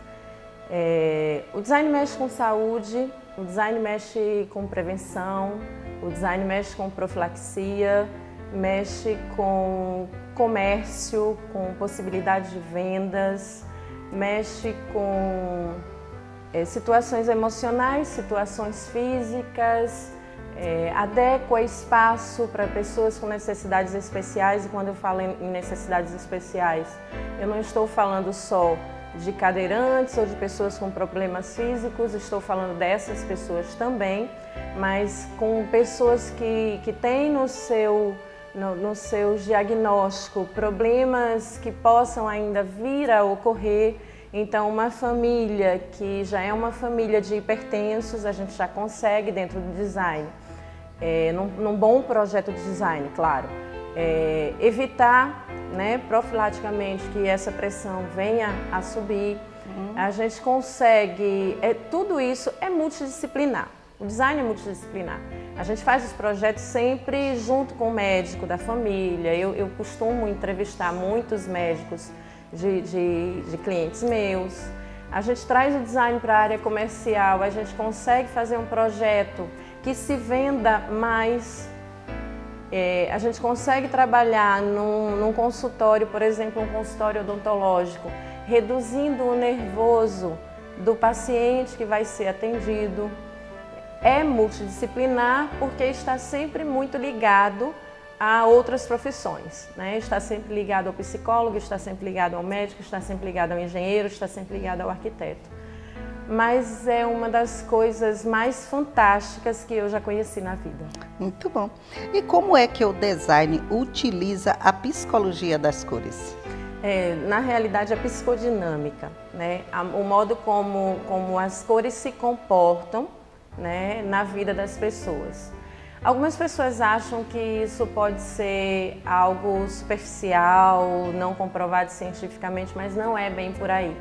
O design mexe com saúde, o design mexe com prevenção, o design mexe com profilaxia, mexe com comércio, com possibilidade de vendas, mexe com situações emocionais, situações físicas, adequa espaço para pessoas com necessidades especiais. E quando eu falo em necessidades especiais, eu não estou falando só de cadeirantes ou de pessoas com problemas físicos, estou falando dessas pessoas também, mas com pessoas que têm no seu diagnóstico problemas que possam ainda vir a ocorrer. Então, uma família que já é uma família de hipertensos, a gente já consegue dentro do design, num bom projeto de design, claro, evitar, né, profilaticamente que essa pressão venha a subir. A gente consegue, tudo isso é multidisciplinar. O design é multidisciplinar. A gente faz os projetos sempre junto com o médico da família. Eu costumo entrevistar muitos médicos de clientes meus. A gente traz o design para a área comercial, a gente consegue fazer um projeto que se venda mais. A gente consegue trabalhar num consultório, por exemplo, um consultório odontológico, reduzindo o nervoso do paciente que vai ser atendido. É multidisciplinar porque está sempre muito ligado a outras profissões, né? Está sempre ligado ao psicólogo, está sempre ligado ao médico, está sempre ligado ao engenheiro, está sempre ligado ao arquiteto. Mas é uma das coisas mais fantásticas que eu já conheci na vida. Muito bom. E como é que o design utiliza a psicologia das cores? Na realidade, a psicodinâmica, né? O modo como as cores se comportam, né, na vida das pessoas. Algumas pessoas acham que isso pode ser algo superficial, não comprovado cientificamente, mas não é bem por aí.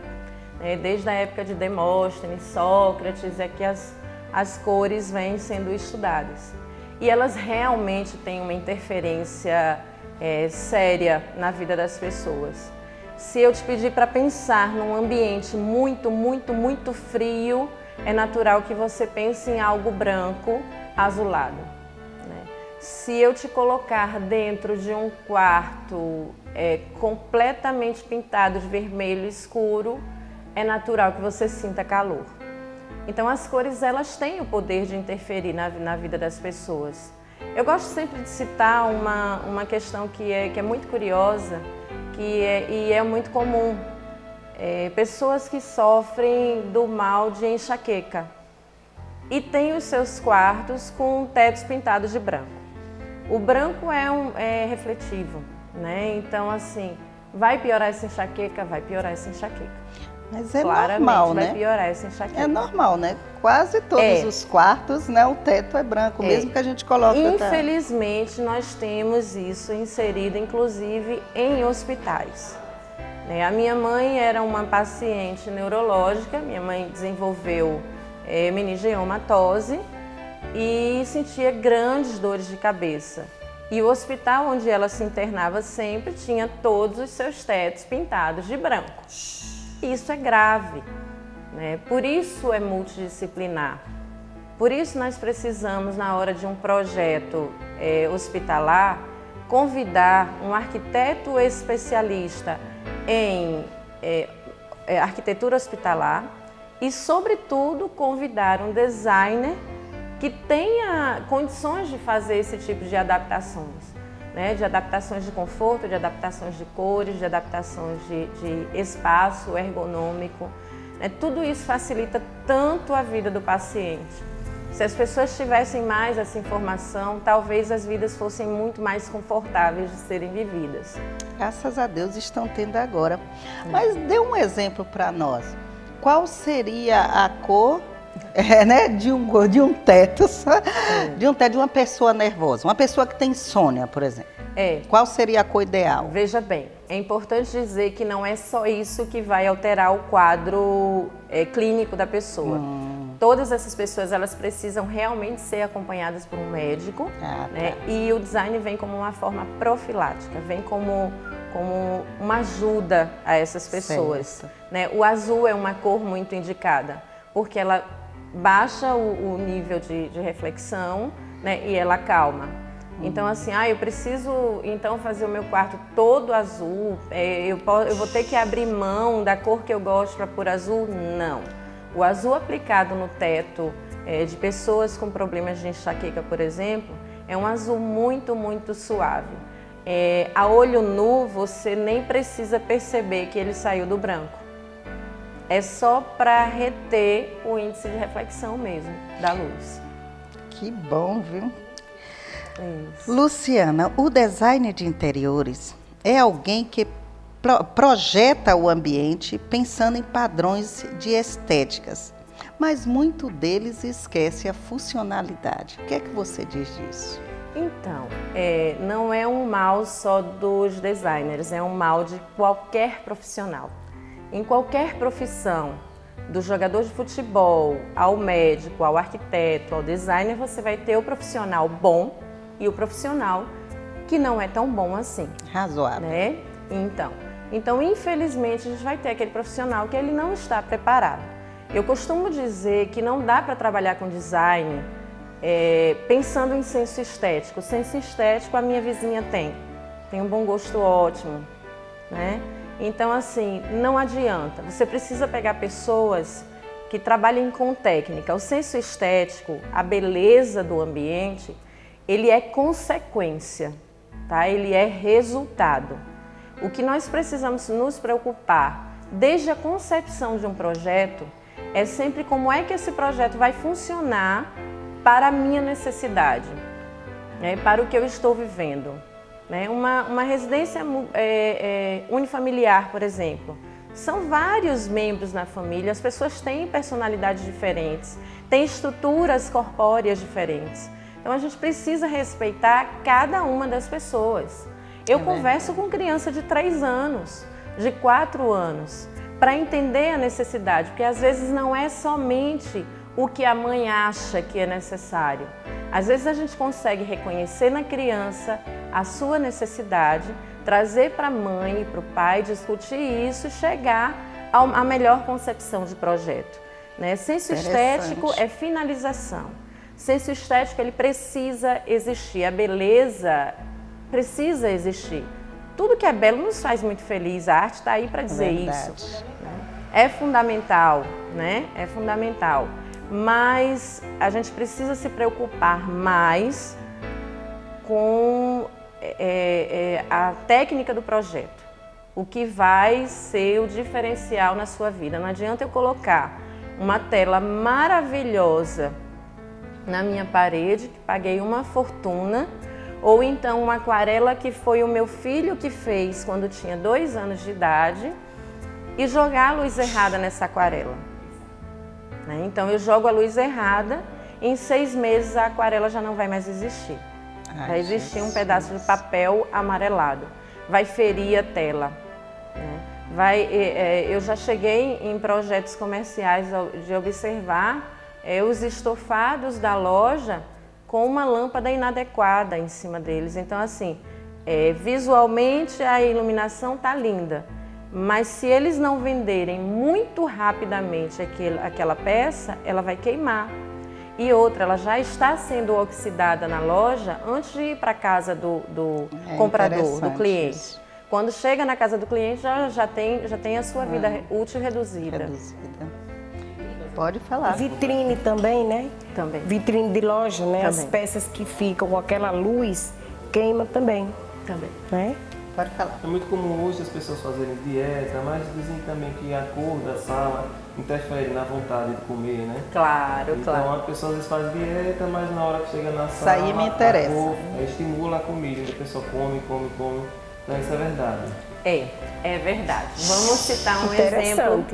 Desde a época de Demóstenes, Sócrates, é que as cores vêm sendo estudadas. E elas realmente têm uma interferência séria na vida das pessoas. Se eu te pedir para pensar num ambiente muito, muito, muito frio, é natural que você pense em algo branco, azulado, né? Se eu te colocar dentro de um quarto completamente pintado de vermelho escuro, é natural que você sinta calor. Então as cores, elas têm o poder de interferir na vida das pessoas. Eu gosto sempre de citar uma questão que é muito curiosa e é muito comum. Pessoas que sofrem do mal de enxaqueca e têm os seus quartos com tetos pintados de branco. O branco é refletivo, né? Então, assim, vai piorar essa enxaqueca? Vai piorar essa enxaqueca. Mas é claramente normal, vai né? piorar essa enxaqueca. É normal, né? Quase todos os quartos, né? O teto é branco, mesmo que a gente coloque... Infelizmente, nós temos isso inserido, inclusive, em hospitais. A minha mãe era uma paciente neurológica, minha mãe desenvolveu meningiomatose e sentia grandes dores de cabeça. E o hospital onde ela se internava sempre tinha todos os seus tetos pintados de branco. Isso é grave, né? Por isso é multidisciplinar. Por isso nós precisamos, na hora de um projeto hospitalar, convidar um arquiteto especialista em arquitetura hospitalar e, sobretudo, convidar um designer que tenha condições de fazer esse tipo de adaptações, né? De adaptações de conforto, de adaptações de cores, de adaptações de espaço ergonômico. Tudo isso facilita tanto a vida do paciente. Se as pessoas tivessem mais essa informação, talvez as vidas fossem muito mais confortáveis de serem vividas. Graças a Deus estão tendo agora. Mas dê um exemplo para nós. Qual seria a cor né, de um teto, de uma pessoa nervosa? Uma pessoa que tem insônia, por exemplo. Qual seria a cor ideal? Veja bem, é importante dizer que não é só isso que vai alterar o quadro clínico da pessoa. Todas essas pessoas, elas precisam realmente ser acompanhadas por um médico, né? E o design vem como uma forma profilática, vem como uma ajuda a essas pessoas, né? O azul é uma cor muito indicada, porque ela baixa o nível de reflexão, né? E ela acalma. Então, assim, eu preciso então fazer o meu quarto todo azul, eu vou ter que abrir mão da cor que eu gosto para pôr azul? Não. O azul aplicado no teto de pessoas com problemas de enxaqueca, por exemplo, é um azul muito, muito suave. A olho nu, você nem precisa perceber que ele saiu do branco. É só para reter o índice de reflexão mesmo da luz. Que bom, viu? Isso. Luciana, o design de interiores é alguém que projeta o ambiente pensando em padrões de estéticas, mas muito deles esquece a funcionalidade. O que é que você diz disso? Então, não é um mal só dos designers, é um mal de qualquer profissional. Em qualquer profissão, do jogador de futebol, ao médico, ao arquiteto, ao designer, você vai ter o profissional bom e o profissional que não é tão bom assim. Razoável. Né? Então, infelizmente, a gente vai ter aquele profissional que ele não está preparado. Eu costumo dizer que não dá para trabalhar com design pensando em senso estético. O senso estético a minha vizinha tem um bom gosto ótimo, né? Então, assim, não adianta. Você precisa pegar pessoas que trabalhem com técnica. O senso estético, a beleza do ambiente, ele é consequência, tá? Ele é resultado. O que nós precisamos nos preocupar desde a concepção de um projeto é sempre como é que esse projeto vai funcionar para a minha necessidade, né? Para o que eu estou vivendo. Né? Uma residência unifamiliar, por exemplo, são vários membros na família, as pessoas têm personalidades diferentes, têm estruturas corpóreas diferentes. Então a gente precisa respeitar cada uma das pessoas. Eu converso com criança de 3 anos, de 4 anos, para entender a necessidade, porque às vezes não é somente o que a mãe acha que é necessário. Às vezes a gente consegue reconhecer na criança a sua necessidade, trazer para a mãe e para o pai, discutir isso e chegar à melhor concepção de projeto. Né? Senso estético é finalização. Senso estético, ele precisa existir. A beleza precisa existir. Tudo que é belo nos faz muito feliz. A arte está aí para dizer isso. Né? É fundamental, né? É fundamental. Mas a gente precisa se preocupar mais com a técnica do projeto, o que vai ser o diferencial na sua vida. Não adianta eu colocar uma tela maravilhosa na minha parede, que paguei uma fortuna, ou então uma aquarela que foi o meu filho que fez quando tinha 2 anos de idade, e jogar a luz errada nessa aquarela. Então eu jogo a luz errada, e em 6 meses a aquarela já não vai mais existir. Vai existir um pedaço de papel amarelado, vai ferir a tela. Eu já cheguei em projetos comerciais de observar os estofados da loja com uma lâmpada inadequada em cima deles. Então, assim, visualmente a iluminação está linda, mas se eles não venderem muito rapidamente aquela peça, ela vai queimar. E outra, ela já está sendo oxidada na loja antes de ir para a casa do comprador, do cliente. Isso. Quando chega na casa do cliente, já tem a sua vida útil reduzida. Pode falar. Vitrine também, né? Também. Vitrine de loja, né? Também. As peças que ficam com aquela luz queima também. Também. Né? Pode falar. É muito comum hoje as pessoas fazerem dieta, mas dizem também que a cor da sala interfere na vontade de comer, né? Claro, então, claro. a pessoa às vezes faz dieta, mas na hora que chega na sala, isso aí me interessa. a cor estimula a comida, a pessoa come. Então, isso é verdade. É verdade. Vamos citar um exemplo.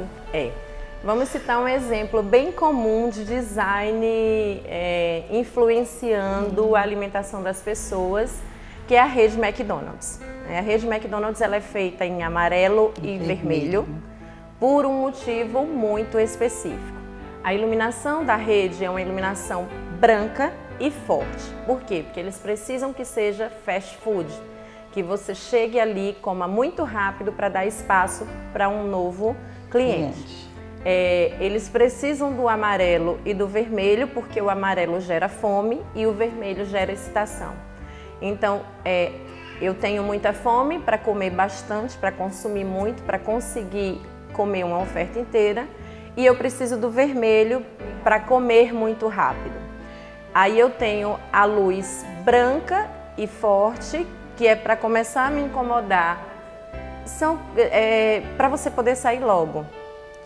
Vamos citar um exemplo bem comum de design influenciando a alimentação das pessoas, que é a rede McDonald's. A rede McDonald's ela é feita em amarelo e vermelho por um motivo muito específico. A iluminação da rede é uma iluminação branca e forte. Por quê? Porque eles precisam que seja fast food, que você chegue ali, coma muito rápido para dar espaço para um novo cliente. Eles precisam do amarelo e do vermelho, porque o amarelo gera fome e o vermelho gera excitação. Então, eu tenho muita fome para comer bastante, para consumir muito, para conseguir comer uma oferta inteira, e eu preciso do vermelho para comer muito rápido. Aí eu tenho a luz branca e forte, que é para começar a me incomodar, para você poder sair logo.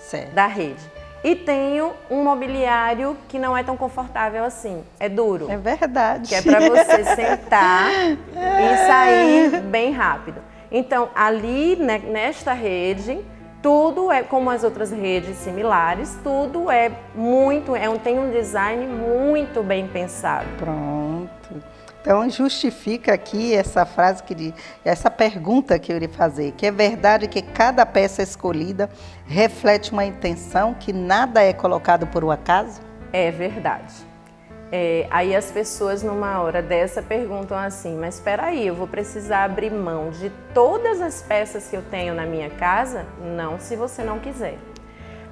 Certo. da rede. E tenho um mobiliário que não é tão confortável assim, é duro. É verdade. Que é para você sentar e sair bem rápido. Então, ali, né, nesta rede, tudo é como as outras redes similares, tudo é muito, tem um design muito bem pensado. Pronto. Então justifica aqui essa frase essa pergunta que eu iria fazer, que é verdade que cada peça escolhida reflete uma intenção, que nada é colocado por um acaso? É verdade. Aí as pessoas numa hora dessa perguntam assim, mas espera aí, eu vou precisar abrir mão de todas as peças que eu tenho na minha casa? Não, se você não quiser.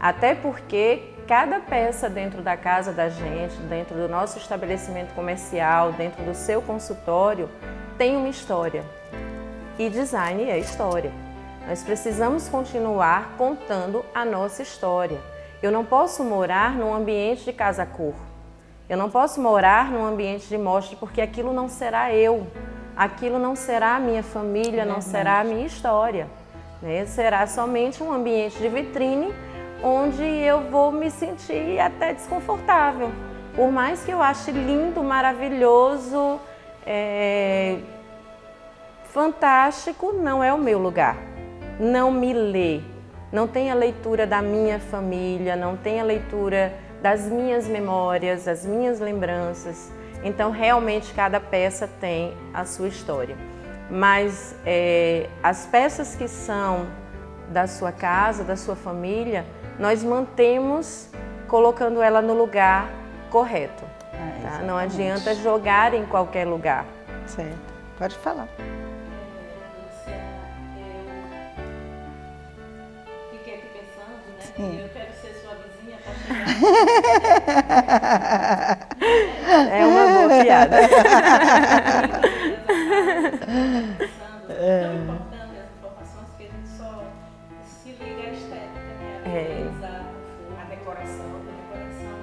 Até porque cada peça dentro da casa da gente, dentro do nosso estabelecimento comercial, dentro do seu consultório, tem uma história. E design é história. Nós precisamos continuar contando a nossa história. Eu não posso morar num ambiente de casa-cor. Eu não posso morar num ambiente de mostra porque aquilo não será eu. Aquilo não será a minha família, não será a minha história. Né? Será somente um ambiente de vitrine onde eu vou me sentir até desconfortável. Por mais que eu ache lindo, maravilhoso, fantástico, não é o meu lugar. Não me lê. Não tem a leitura da minha família, não tem a leitura das minhas memórias, das minhas lembranças. Então, realmente, cada peça tem a sua história. Mas as peças que são da sua casa, da sua família, nós mantemos colocando ela no lugar correto. Tá? Não adianta jogar em qualquer lugar. Certo. Pode falar. Lúcia, eu fiquei aqui pensando, né? Sim. Que eu quero ser sua vizinha para chegar. É uma boa piada. É tão importante as informações que a gente só se liga à estética, né? A decoração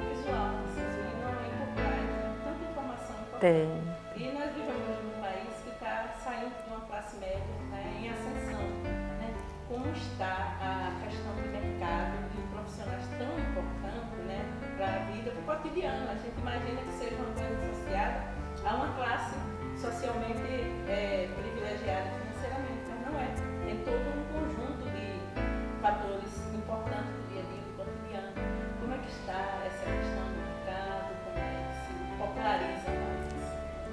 visual. E não é por trás, né? Tanta informação importante. Tem. E nós vivemos num país que está saindo de uma classe média, né, em ascensão. Né? Como está a questão do mercado de profissionais tão importante, né, para a vida, para o cotidiano. A gente imagina que seja uma coisa associada a uma classe socialmente privilegiada financeiramente, mas não é. Tem todo um conjunto de fatores importantes do dia a dia, do cotidiano. Como é que está essa questão do mercado? Como é que se populariza mais?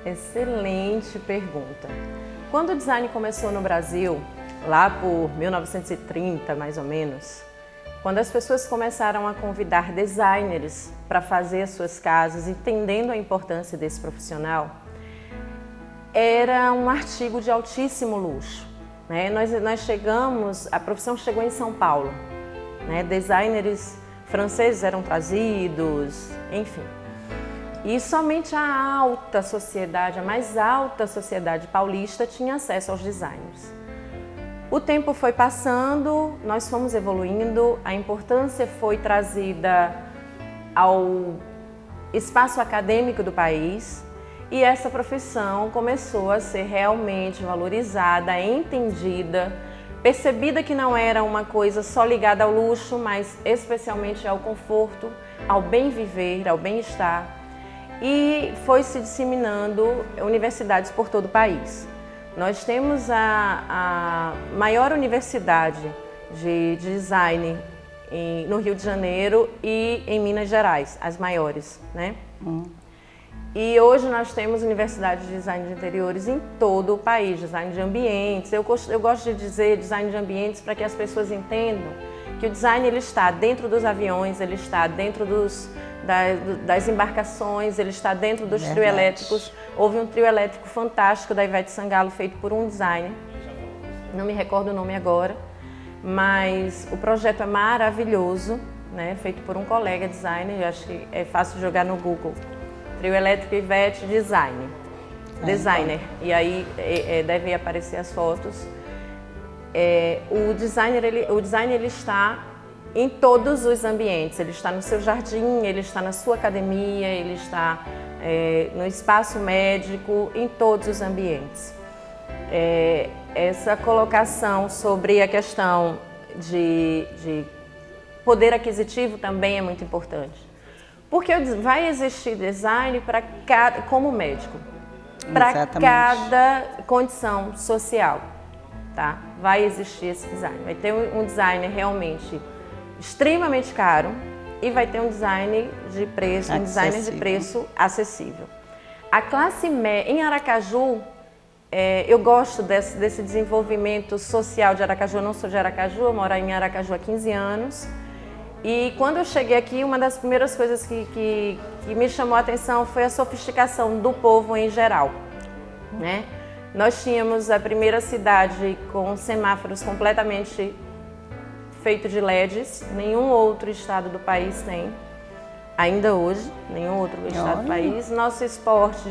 Excelente pergunta. Quando o design começou no Brasil, lá por 1930 mais ou menos, quando as pessoas começaram a convidar designers para fazer as suas casas, entendendo a importância desse profissional, era um artigo de altíssimo luxo. Né? Nós chegamos, a profissão chegou em São Paulo. Né? Designers franceses eram trazidos, enfim. E somente a alta sociedade, a mais alta sociedade paulista tinha acesso aos designers. O tempo foi passando, nós fomos evoluindo, a importância foi trazida ao espaço acadêmico do país e essa profissão começou a ser realmente valorizada, entendida, percebida que não era uma coisa só ligada ao luxo, mas especialmente ao conforto, ao bem viver, ao bem-estar. E foi se disseminando universidades por todo o país. Nós temos a maior universidade de design no Rio de Janeiro e em Minas Gerais, as maiores, né? E hoje nós temos universidades de design de interiores em todo o país, design de ambientes. Eu gosto de dizer design de ambientes para que as pessoas entendam que o design ele está dentro dos aviões, ele está dentro das embarcações, ele está dentro dos trio elétricos. Houve um trio elétrico fantástico da Ivete Sangalo, feito por um designer, não me recordo o nome agora, mas o projeto é maravilhoso, né? Feito por um colega designer, eu acho que é fácil jogar no Google. Trio elétrico Ivete designer, e aí devem aparecer as fotos. O design ele está em todos os ambientes, ele está no seu jardim, ele está na sua academia, ele está no espaço médico, em todos os ambientes. Essa colocação sobre a questão de poder aquisitivo também é muito importante. Porque vai existir design para cada, como médico, para cada condição social, tá? Vai existir esse design. Vai ter um design realmente extremamente caro e vai ter um design de preço, um designer de preço acessível. A classe média, em Aracaju, eu gosto desse desenvolvimento social de Aracaju. Eu não sou de Aracaju, eu moro em Aracaju há 15 anos. E quando eu cheguei aqui, uma das primeiras coisas que me chamou a atenção foi a sofisticação do povo em geral, né? Nós tínhamos a primeira cidade com semáforos completamente feitos de LEDs, nenhum outro estado do país tem, ainda hoje, nenhum outro estado do país. Nosso esporte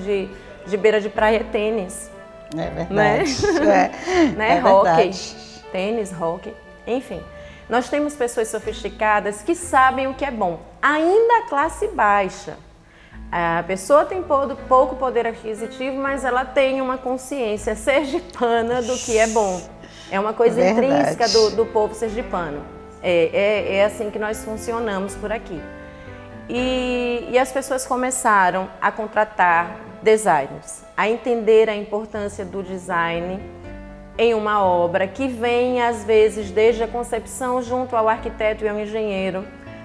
de beira de praia é tênis. É verdade. Né? Hóquei, tênis, hóquei, enfim. Nós temos pessoas sofisticadas que sabem o que é bom, ainda a classe baixa. A pessoa tem pouco poder aquisitivo, mas ela tem uma consciência sergipana do que é bom. É uma coisa intrínseca do povo sergipano. É assim que nós funcionamos por aqui. E as pessoas começaram a contratar designers, a entender a importância do design em uma obra que vem, às vezes, desde a concepção junto ao arquiteto e ao engenheiro.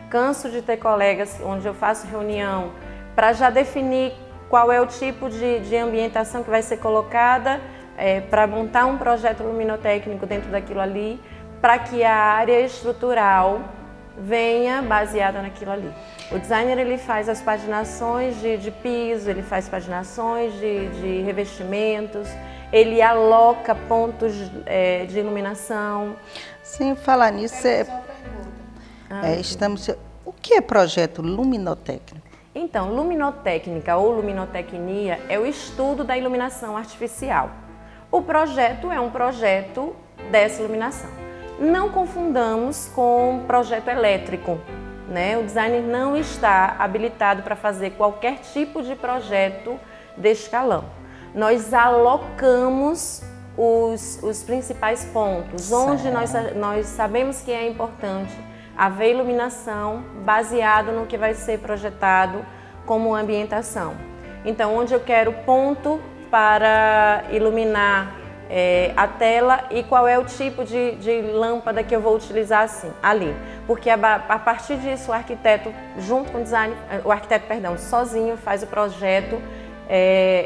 Canso de ter colegas onde eu faço reunião para já definir qual é o tipo de ambientação que vai ser colocada, para montar um projeto luminotécnico dentro daquilo ali, para que a área estrutural venha baseada naquilo ali. O designer, ele faz as paginações de piso, ele faz paginações de revestimentos, ele aloca pontos de iluminação. Sim, falar nisso, o que é projeto luminotécnico? Então, luminotécnica ou luminotecnia é o estudo da iluminação artificial. O projeto é um projeto dessa iluminação. Não confundamos com projeto elétrico, né? O designer não está habilitado para fazer qualquer tipo de projeto de escalão. Nós alocamos os principais pontos, onde nós sabemos que é importante haver iluminação baseado no que vai ser projetado como ambientação. Então, onde eu quero ponto para iluminar a tela e qual é o tipo de lâmpada que eu vou utilizar ali. Porque a partir disso o arquiteto, junto com o design, sozinho faz o projeto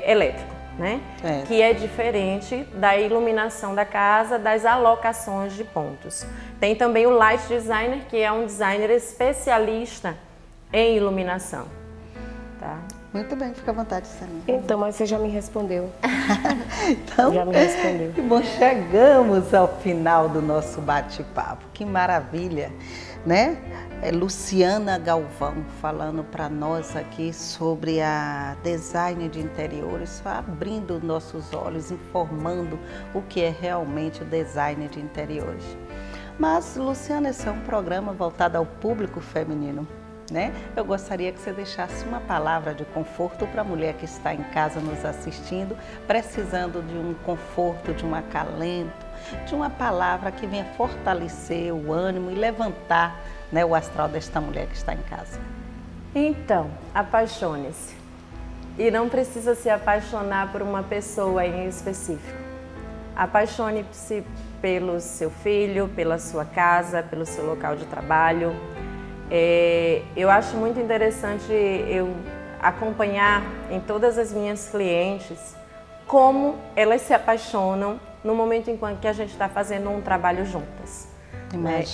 elétrico, né? Que é diferente da iluminação da casa, das alocações de pontos. Tem também o light designer, que é um designer especialista em iluminação. Tá? Muito bem, fica à vontade, Saninha. Então, mas você já me respondeu. Então, já me respondeu. Bom, chegamos ao final do nosso bate-papo. Que maravilha, né? Luciana Galvão falando para nós aqui sobre a design de interiores, abrindo nossos olhos, informando o que é realmente o design de interiores. Mas, Luciana, esse é um programa voltado ao público feminino, né? Eu gostaria que você deixasse uma palavra de conforto para a mulher que está em casa nos assistindo, precisando de um conforto, de um acalento, de uma palavra que venha fortalecer o ânimo e levantar, né, o astral desta mulher que está em casa. Então, apaixone-se. E não precisa se apaixonar por uma pessoa em específico. Apaixone-se pelo seu filho, pela sua casa, pelo seu local de trabalho. Eu acho muito interessante eu acompanhar em todas as minhas clientes como elas se apaixonam no momento em que a gente está fazendo um trabalho juntas.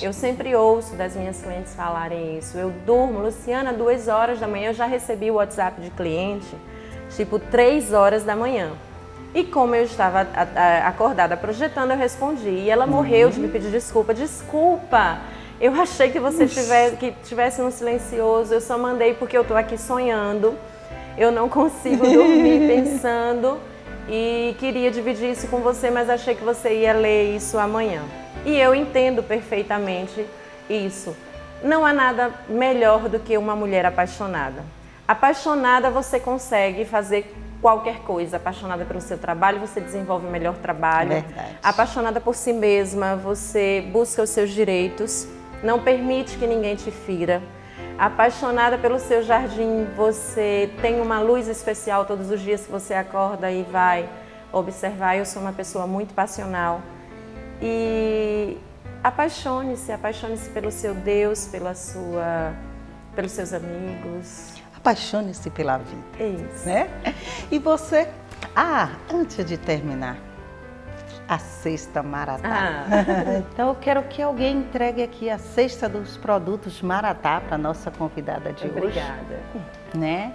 Eu sempre ouço das minhas clientes falarem isso. Eu durmo, Luciana, 2 horas da manhã, eu já recebi o WhatsApp de cliente, tipo 3 horas da manhã. E como eu estava acordada projetando, eu respondi. E ela morreu de me pedir desculpa. Desculpa, eu achei que você tivesse no silencioso, eu só mandei porque eu estou aqui sonhando. Eu não consigo dormir pensando e queria dividir isso com você, mas achei que você ia ler isso amanhã. E eu entendo perfeitamente isso. Não há nada melhor do que uma mulher apaixonada. Apaixonada, você consegue fazer qualquer coisa. Apaixonada pelo seu trabalho, você desenvolve o melhor trabalho. Verdade. Apaixonada por si mesma, você busca os seus direitos, não permite que ninguém te fira. Apaixonada pelo seu jardim, você tem uma luz especial todos os dias que você acorda e vai observar. Eu sou uma pessoa muito passional. E apaixone-se pelo seu Deus, pelos seus amigos. Apaixone-se pela vida. Isso. Né? E você, antes de terminar, a cesta Maratá. Então eu quero que alguém entregue aqui a cesta dos produtos Maratá para a nossa convidada de hoje. Obrigada. Né?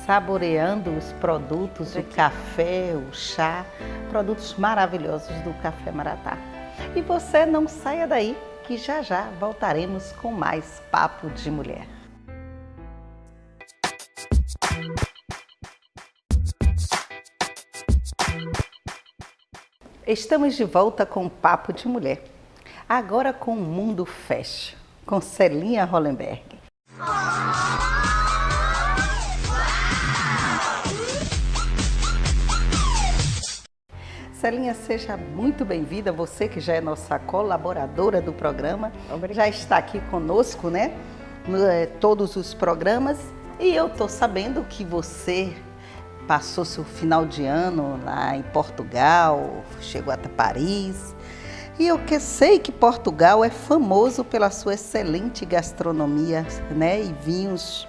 Saboreando os produtos, o café, o chá, produtos maravilhosos do Café Maratá. E você não saia daí, que já já voltaremos com mais Papo de Mulher. Estamos de volta com o Papo de Mulher, agora com o Mundo Fashion, com Celinha Hollenberg. Celinha, seja muito bem-vinda, você que já é nossa colaboradora do programa, já está aqui conosco, né? Todos os programas, e eu estou sabendo que você passou seu final de ano lá em Portugal, chegou até Paris. E eu sei que Portugal é famoso pela sua excelente gastronomia, né? E vinhos,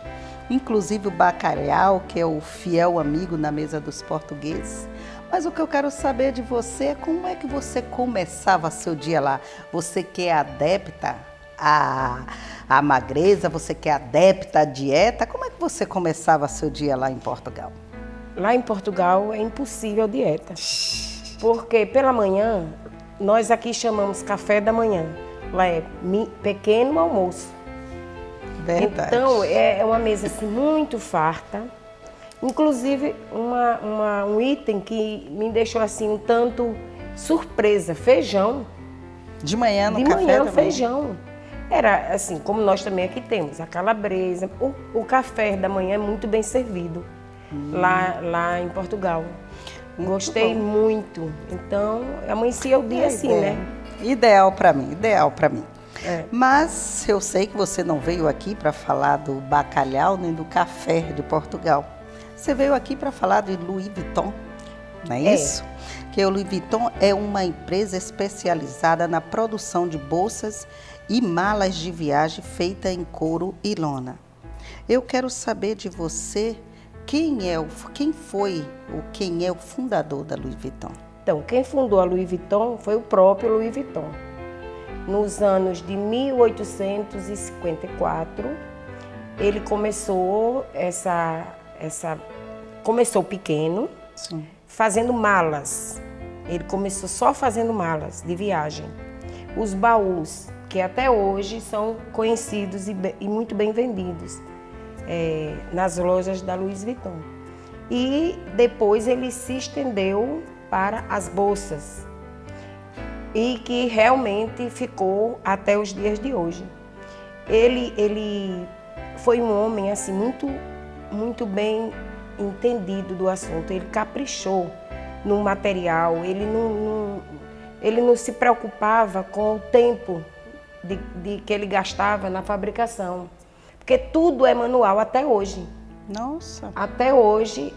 inclusive o bacalhau, que é o fiel amigo na mesa dos portugueses. Mas o que eu quero saber de você é como é que você começava seu dia lá. Você que é adepta à magreza, você que é adepta à dieta, como é que você começava seu dia lá em Portugal? Lá em Portugal é impossível dieta, porque pela manhã, nós aqui chamamos café da manhã, lá é pequeno almoço. Verdade. Então é uma mesa assim, muito farta, inclusive um item que me deixou assim um tanto surpresa, feijão. De manhã no de café manhã, também? Feijão. Era assim, como nós também aqui temos, a calabresa, o café da manhã é muito bem servido. Lá em Portugal. Gostei muito. Então, amanhecia o dia assim, né? Ideal para mim, ideal para mim. É. Mas eu sei que você não veio aqui para falar do bacalhau nem do café de Portugal. Você veio aqui para falar de Louis Vuitton, não é isso? Que o Louis Vuitton é uma empresa especializada na produção de bolsas e malas de viagem feita em couro e lona. Eu quero saber de você quem é o fundador da Louis Vuitton? Então, quem fundou a Louis Vuitton foi o próprio Louis Vuitton. Nos anos de 1854, ele começou começou pequeno, Sim. fazendo malas. Ele começou só fazendo malas de viagem. Os baús, que até hoje são conhecidos e muito bem vendidos. Nas lojas da Louis Vuitton. E depois ele se estendeu para as bolsas e que realmente ficou até os dias de hoje. Ele foi um homem assim muito bem entendido do assunto. Ele caprichou no material. Ele não se preocupava com o tempo que ele gastava na fabricação. Porque tudo é manual até hoje. Nossa! Até hoje,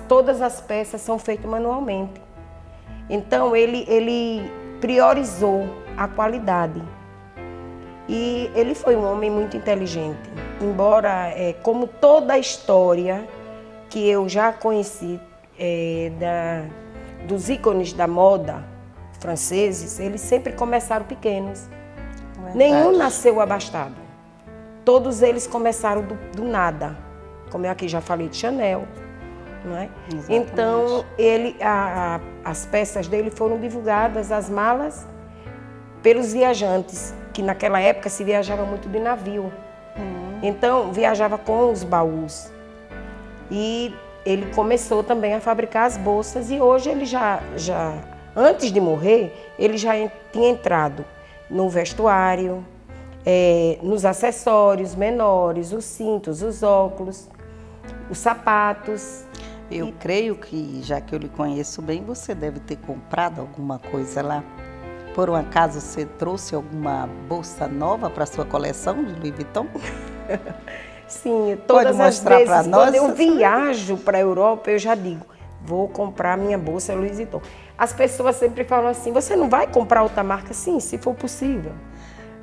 todas as peças são feitas manualmente. Então, ele priorizou a qualidade. E ele foi um homem muito inteligente. Embora, como toda a história que eu já conheci dos ícones da moda franceses, eles sempre começaram pequenos. Verdade. Nenhum nasceu abastado. Todos eles começaram do nada, como eu aqui já falei de Chanel, não é? Exatamente. Então, as peças dele foram divulgadas, as malas, pelos viajantes, que naquela época se viajava muito de navio. Então, viajava com os baús. E ele começou também a fabricar as bolsas e hoje ele já antes de morrer, ele já tinha entrado no vestuário, nos acessórios menores, os cintos, os óculos, os sapatos. Eu creio que, já que eu lhe conheço bem, você deve ter comprado alguma coisa lá. Por um acaso você trouxe alguma bolsa nova para sua coleção de Louis Vuitton? Sim, todas as mostrar pra vezes, nós? quando eu viajo para a Europa, eu já digo, vou comprar minha bolsa Louis Vuitton. As pessoas sempre falam assim, você não vai comprar outra marca? Sim, se for possível.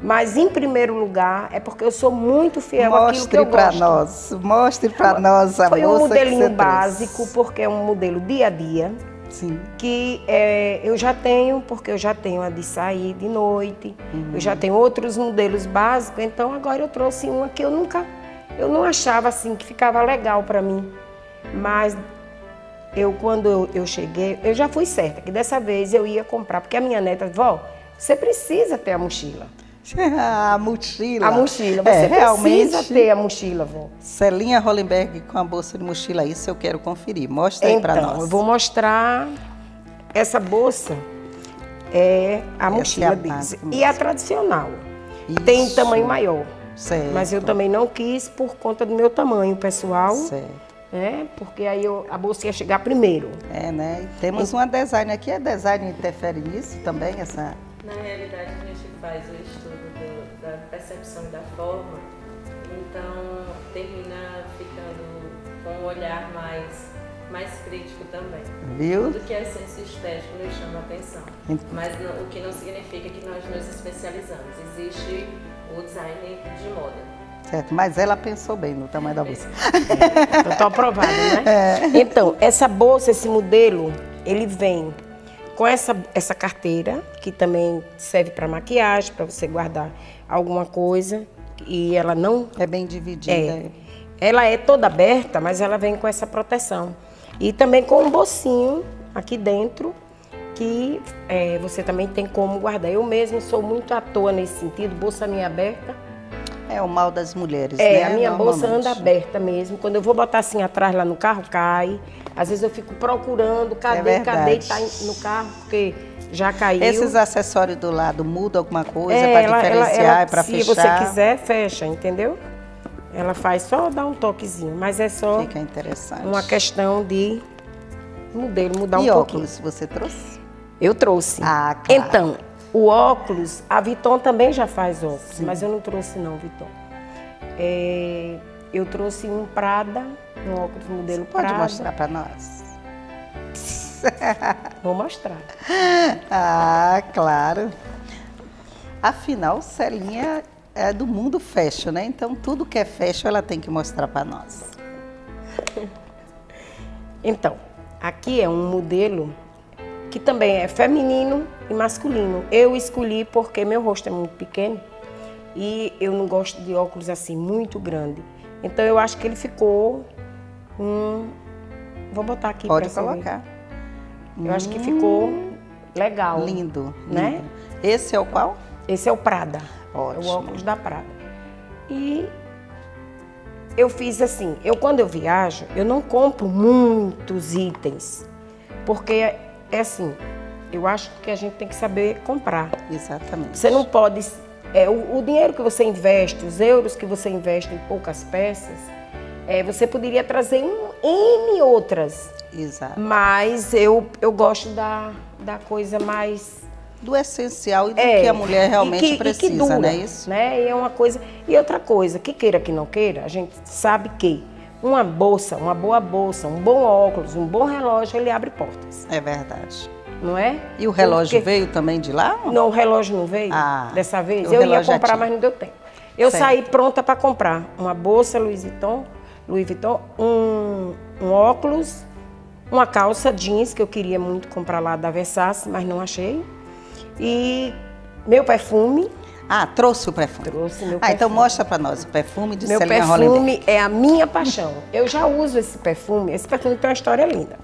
Mas, em primeiro lugar, é porque eu sou muito fiel àquilo que eu gosto. Mostre para nós a Foi bolsa um modelinho que você básico, trouxe. porque é um modelo dia a dia, Sim. que eu já tenho, porque eu já tenho a de sair de noite, eu já tenho outros modelos básicos, então agora eu trouxe uma que eu não achava assim, que ficava legal para mim. Mas quando eu cheguei, eu já fui certa, que dessa vez eu ia comprar, porque a minha neta, vó, você precisa ter a mochila. A mochila. A mochila, você precisa ter a mochila, vó. Celinha Hollenberg com a bolsa de mochila, isso eu quero conferir. Mostra aí para nós. Então, eu vou mostrar essa bolsa, é a mochila deles. básica E a tradicional. Isso. Tem tamanho maior, Certo. mas eu também não quis por conta do meu tamanho pessoal, Certo. porque aí a bolsa ia chegar primeiro. É, né? E temos uma design aqui. A design interfere nisso também, essa... Na realidade, a gente faz o estudo da percepção e da forma, então termina ficando com um olhar mais crítico também. Viu? Tudo que é senso estético nos chama a atenção, mas o que não significa que nós nos especializamos. Existe o design de moda. Certo, mas ela pensou bem no tamanho da bolsa. Eu tô aprovada, né? Então, essa bolsa, esse modelo, ele vem com essa carteira, que também serve para maquiagem, para você guardar alguma coisa. E ela não... É bem dividida. Ela é toda aberta, mas ela vem com essa proteção. E também com um bolsinho aqui dentro, que você também tem como guardar. Eu mesma sou muito à toa nesse sentido, bolsa minha aberta. É o mal das mulheres, né? A minha bolsa Normalmente. anda aberta mesmo. Quando eu vou botar assim atrás lá no carro, cai. Às vezes eu fico procurando, cadê verdade. tá no carro, porque já caiu. Esses acessórios do lado mudam alguma coisa para diferenciar, para fechar? Se você quiser, fecha, entendeu? Ela faz só dar um toquezinho, mas é só Fica interessante. uma questão de modelo, mudar E um óculos pouquinho. você trouxe? Eu trouxe. Ah, claro. Então, o óculos, a Vuitton também já faz óculos, mas eu não trouxe não, Vuitton. Eu trouxe um Prada, um óculos modelo Pode Prada. mostrar para nós? Vou mostrar. Ah, claro. Afinal, Celinha é do mundo fashion, né? Então, tudo que é fashion, ela tem que mostrar para nós. Então, aqui é um modelo que também é feminino e masculino. Eu escolhi porque meu rosto é muito pequeno e eu não gosto de óculos assim muito grande. Então, eu acho que ele ficou Vou botar aqui para Pode você ver. colocar. Eu acho que ficou legal. Lindo, né? lindo. Esse é o qual? Esse é o Prada. Ótimo. É o óculos da Prada. E eu fiz assim, quando eu viajo, eu não compro muitos itens, porque é assim, eu acho que a gente tem que saber comprar. Exatamente. Você não pode... o dinheiro que você investe, os euros que você investe em poucas peças, você poderia trazer N outras. Exato. Mas eu gosto da coisa mais... Do essencial e do que a mulher realmente precisa, e que dura, não é isso? né? E é uma coisa... E outra coisa, que queira que não queira, a gente sabe que uma bolsa, uma boa bolsa, um bom óculos, um bom relógio, ele abre portas, É verdade. não é? E o relógio Porque- veio também de lá? Não, o relógio não veio dessa vez. Eu ia relógio já comprar, tinha. mas não deu tempo. Eu Certo. saí pronta para comprar uma bolsa Louis Vuitton, um óculos, uma calça jeans, que eu queria muito comprar lá da Versace, mas não achei. E meu perfume. Ah, trouxe o perfume. Trouxe meu Então perfume. mostra para nós o perfume de Meu Celinha Hollenberg. perfume é a minha paixão. Eu já uso esse perfume tem uma história linda.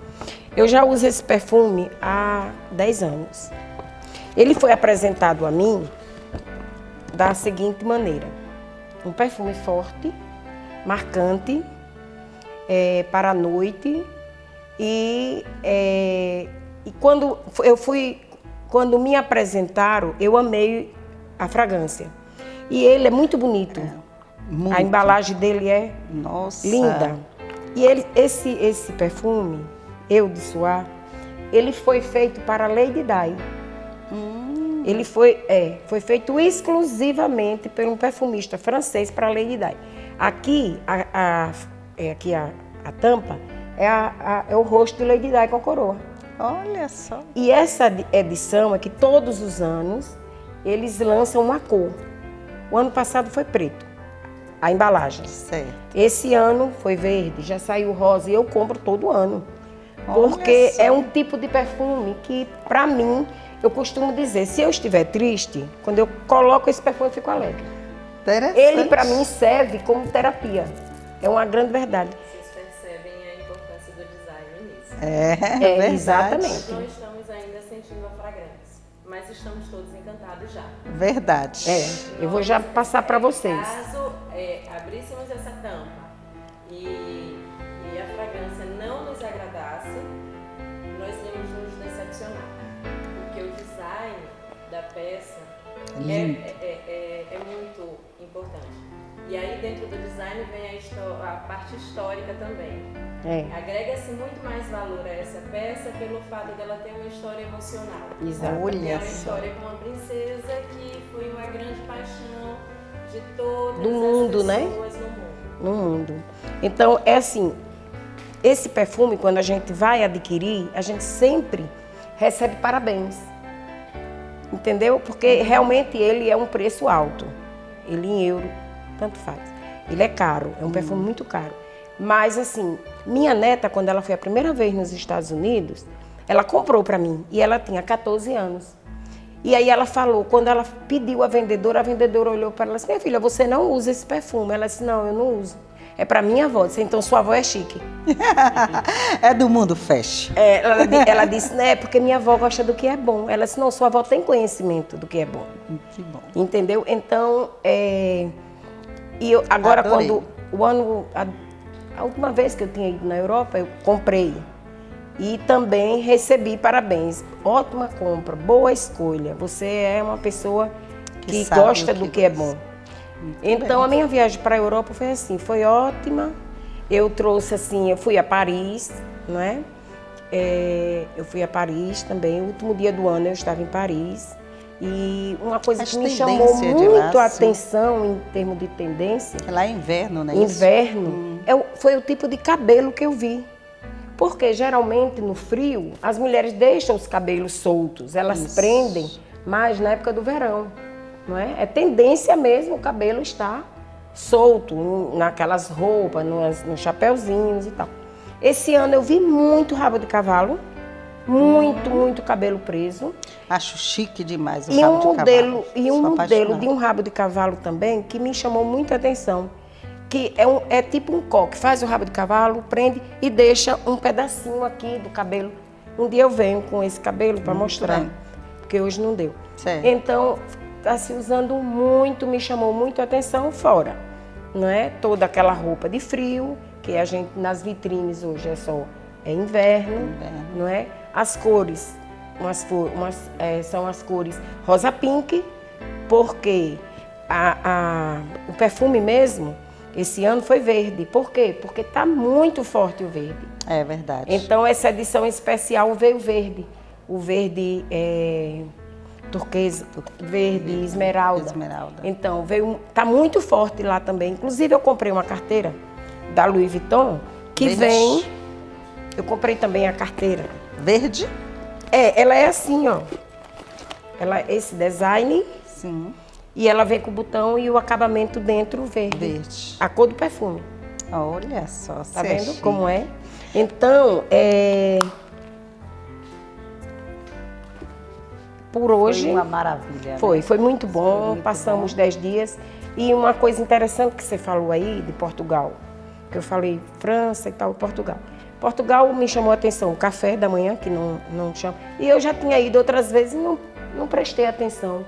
Eu já uso esse perfume há 10 anos. Ele foi apresentado a mim da seguinte maneira. Um perfume forte, marcante, para a noite. E quando me apresentaram, eu amei a fragrância. E ele é muito bonito. Muito. A embalagem dele é Nossa. linda. E esse perfume, Eu de Suar, ele foi feito para Lady Di. Ele foi feito exclusivamente por um perfumista francês para a Lady Di. Aqui, a tampa é o rosto de Lady Di com a coroa. Olha só. E essa edição é que todos os anos eles lançam uma cor. O ano passado foi preto, a embalagem. Certo. Esse ano foi verde, já saiu rosa e eu compro todo ano. Olha Porque só. é um tipo de perfume que, pra mim, eu costumo dizer, se eu estiver triste, quando eu coloco esse perfume eu fico alegre. Interessante. Ele, pra mim, serve como terapia. É uma grande verdade. Vocês percebem a importância do design nisso. É verdade. Exatamente. Nós não estamos ainda sentindo a fragrância, mas estamos todos encantados já. Verdade. Eu vou já passar para vocês. Caso abríssemos essa tampa e a fragrância não nos agradasse, nós íamos nos decepcionar. Porque o design da peça é muito importante. E aí dentro do design vem a parte histórica também. Agrega-se muito mais valor a essa peça pelo fato dela ter uma história emocional. Exato. É Olha uma só. história com uma princesa que foi uma grande paixão de todas Do mundo, as né? pessoas no mundo. No mundo. Então, é assim, esse perfume, quando a gente vai adquirir, a gente sempre recebe parabéns. Entendeu? Porque realmente ele é um preço alto. Ele em euro, tanto faz. Ele é caro, é um perfume muito caro. Mas assim, minha neta, quando ela foi a primeira vez nos Estados Unidos, ela comprou para mim e ela tinha 14 anos. E aí ela falou, quando ela pediu a vendedora olhou para ela e disse, minha filha, você não usa esse perfume. Ela disse, não, eu não uso. É para minha avó. Eu disse, então sua avó é chique. É do mundo fashion. Ela disse, né, porque minha avó gosta do que é bom. Ela disse, não, sua avó tem conhecimento do que é bom. Que bom. Entendeu? Então, e eu, agora Adorei. quando a última vez que eu tinha ido na Europa, eu comprei. E também recebi parabéns. Ótima compra, boa escolha. Você é uma pessoa que sabe gosta o que do que é gosta. bom. Então, a minha viagem para a Europa foi assim, foi ótima. Eu trouxe assim, eu fui a Paris, não é? Eu fui a Paris também. O último dia do ano eu estava em Paris. E uma coisa As que me chamou tendências de lá, muito a sim. atenção em termos de tendência, Lá é inverno, né? inverno, foi o tipo de cabelo que eu vi. Porque geralmente no frio as mulheres deixam os cabelos soltos, elas prendem mais na época do verão, não é? É tendência mesmo o cabelo estar solto, naquelas roupas, nos chapeuzinhos e tal. Esse ano eu vi muito rabo de cavalo, muito cabelo preso. Acho chique demais o E rabo um de modelo, cavalo. e um Sou modelo apaixonada. de um rabo de cavalo também que me chamou muita atenção. Que é tipo um coque, faz o rabo de cavalo, prende e deixa um pedacinho aqui do cabelo. Um dia eu venho com esse cabelo para mostrar, bem. porque hoje não deu. Certo. Então, está se usando muito, me chamou muito a atenção fora. Não é? Toda aquela roupa de frio, que a gente nas vitrines hoje é inverno, não é? As cores, são as cores rosa pink, porque o perfume mesmo, esse ano foi verde. Por quê? Porque está muito forte o verde. É verdade. Então, essa edição especial veio verde. O verde turquesa, verde esmeralda. Esmeralda. Então, tá muito forte lá também. Inclusive, eu comprei uma carteira da Louis Vuitton, que Verde. vem... Eu comprei também a carteira. Verde? Ela é assim, ó. Esse design... Sim. E ela vem com o botão e o acabamento dentro verde. Verde. A cor do perfume. Olha só, Tá vendo como é? Então, por hoje... Foi uma maravilha. né? Foi muito bom, muito passamos bom. 10 dias. E uma coisa interessante que você falou aí de Portugal, que eu falei França e tal, Portugal. Portugal me chamou a atenção, o café da manhã, que não chama. E eu já tinha ido outras vezes e não prestei atenção.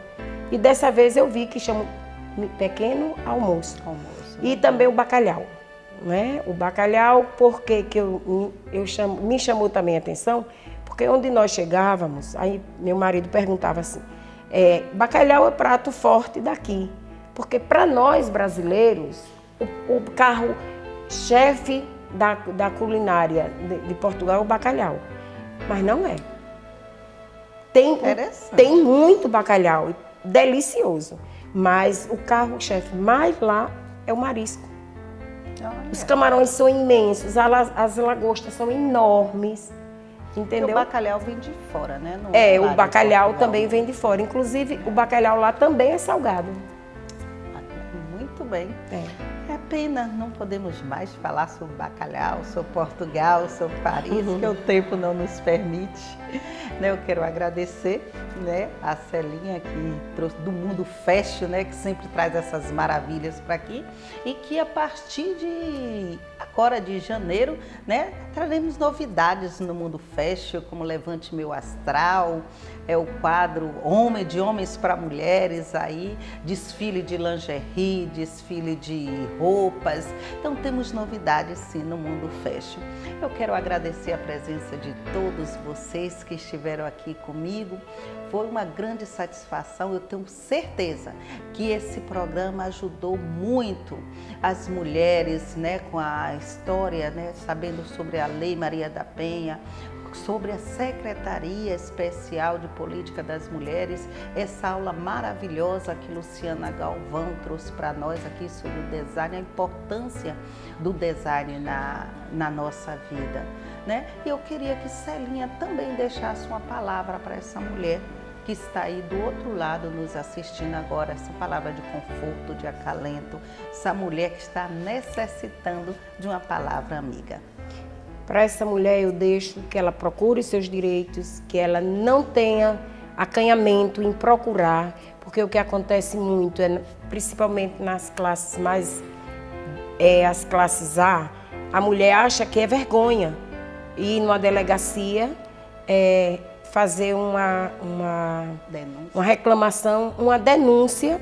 E dessa vez eu vi que chama pequeno almoço. E também o bacalhau. Né? O bacalhau, porque que me chamou também a atenção, porque onde nós chegávamos, aí meu marido perguntava assim, bacalhau é prato forte daqui, porque para nós brasileiros, o carro-chefe da culinária de Portugal é o bacalhau, mas não é. Tem muito bacalhau, delicioso. Mas o carro-chefe mais lá é o marisco. Os camarões são imensos, as lagostas são enormes, entendeu? E o bacalhau vem de fora, né? Não o bacalhau também vem de fora. Inclusive, o bacalhau lá também é salgado. Muito bem. É pena, não podemos mais falar sobre bacalhau, sobre Portugal, sobre Paris, que o tempo não nos permite. Eu quero agradecer, a Celinha, que trouxe do Mundo Fashion, que sempre traz essas maravilhas para aqui, e que a partir de agora de janeiro, traremos novidades no Mundo Fashion, como Levante Meu Astral, o quadro de homens para mulheres aí, desfile de lingerie, desfile de roupas. Então temos novidades sim no Mundo Fashion. Eu quero agradecer a presença de todos vocês que estiveram aqui comigo. Foi uma grande satisfação. Eu tenho certeza que esse programa ajudou muito as mulheres, com a história, sabendo sobre a Lei Maria da Penha, sobre a Secretaria Especial de Política das Mulheres, essa aula maravilhosa que Luciana Galvão trouxe para nós aqui sobre o design, a importância do design na nossa vida. E eu queria que Celinha também deixasse uma palavra para essa mulher que está aí do outro lado nos assistindo agora, essa palavra de conforto, de acalento, essa mulher que está necessitando de uma palavra amiga. Para essa mulher eu deixo que ela procure seus direitos, que ela não tenha acanhamento em procurar, porque o que acontece muito, principalmente nas classes as classes A mulher acha que é vergonha ir numa delegacia fazer uma reclamação, uma denúncia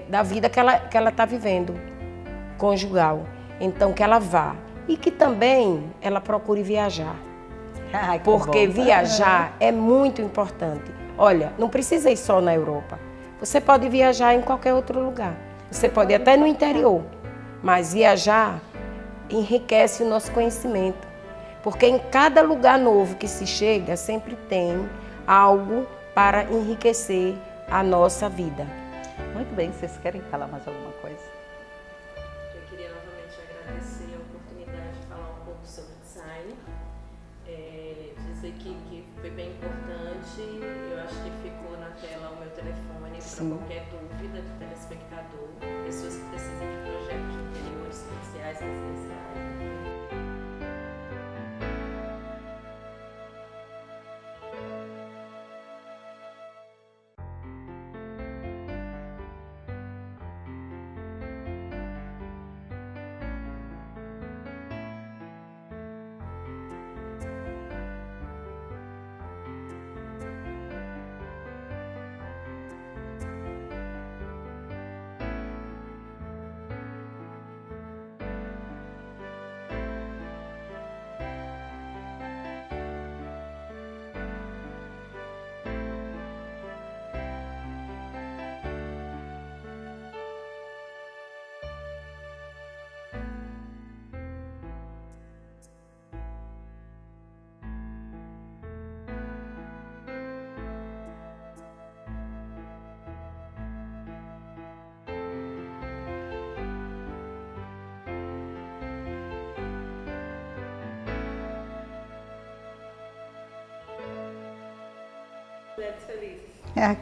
da vida que ela está vivendo, conjugal. Então que ela vá. E que também ela procure viajar, porque viajar é muito importante. Olha, não precisa ir só na Europa, você pode viajar em qualquer outro lugar, você pode ir até no interior, mas viajar enriquece o nosso conhecimento, porque em cada lugar novo que se chega, sempre tem algo para enriquecer a nossa vida. Muito bem, vocês querem falar mais alguma coisa? Dizer que foi bem importante, eu acho que ficou na tela o meu telefone para qualquer dúvida do telespectador, pessoas que precisam de projetos de interiores sociais, residenciais.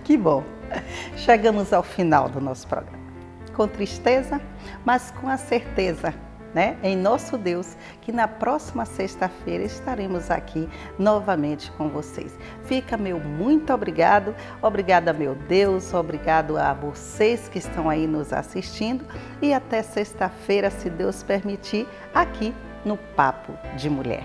Que bom! Chegamos ao final do nosso programa. Com tristeza, mas com a certeza, em nosso Deus, que na próxima sexta-feira estaremos aqui novamente com vocês. Fica meu muito obrigado, obrigada meu Deus, obrigado a vocês que estão aí nos assistindo e até sexta-feira, se Deus permitir, aqui no Papo de Mulher.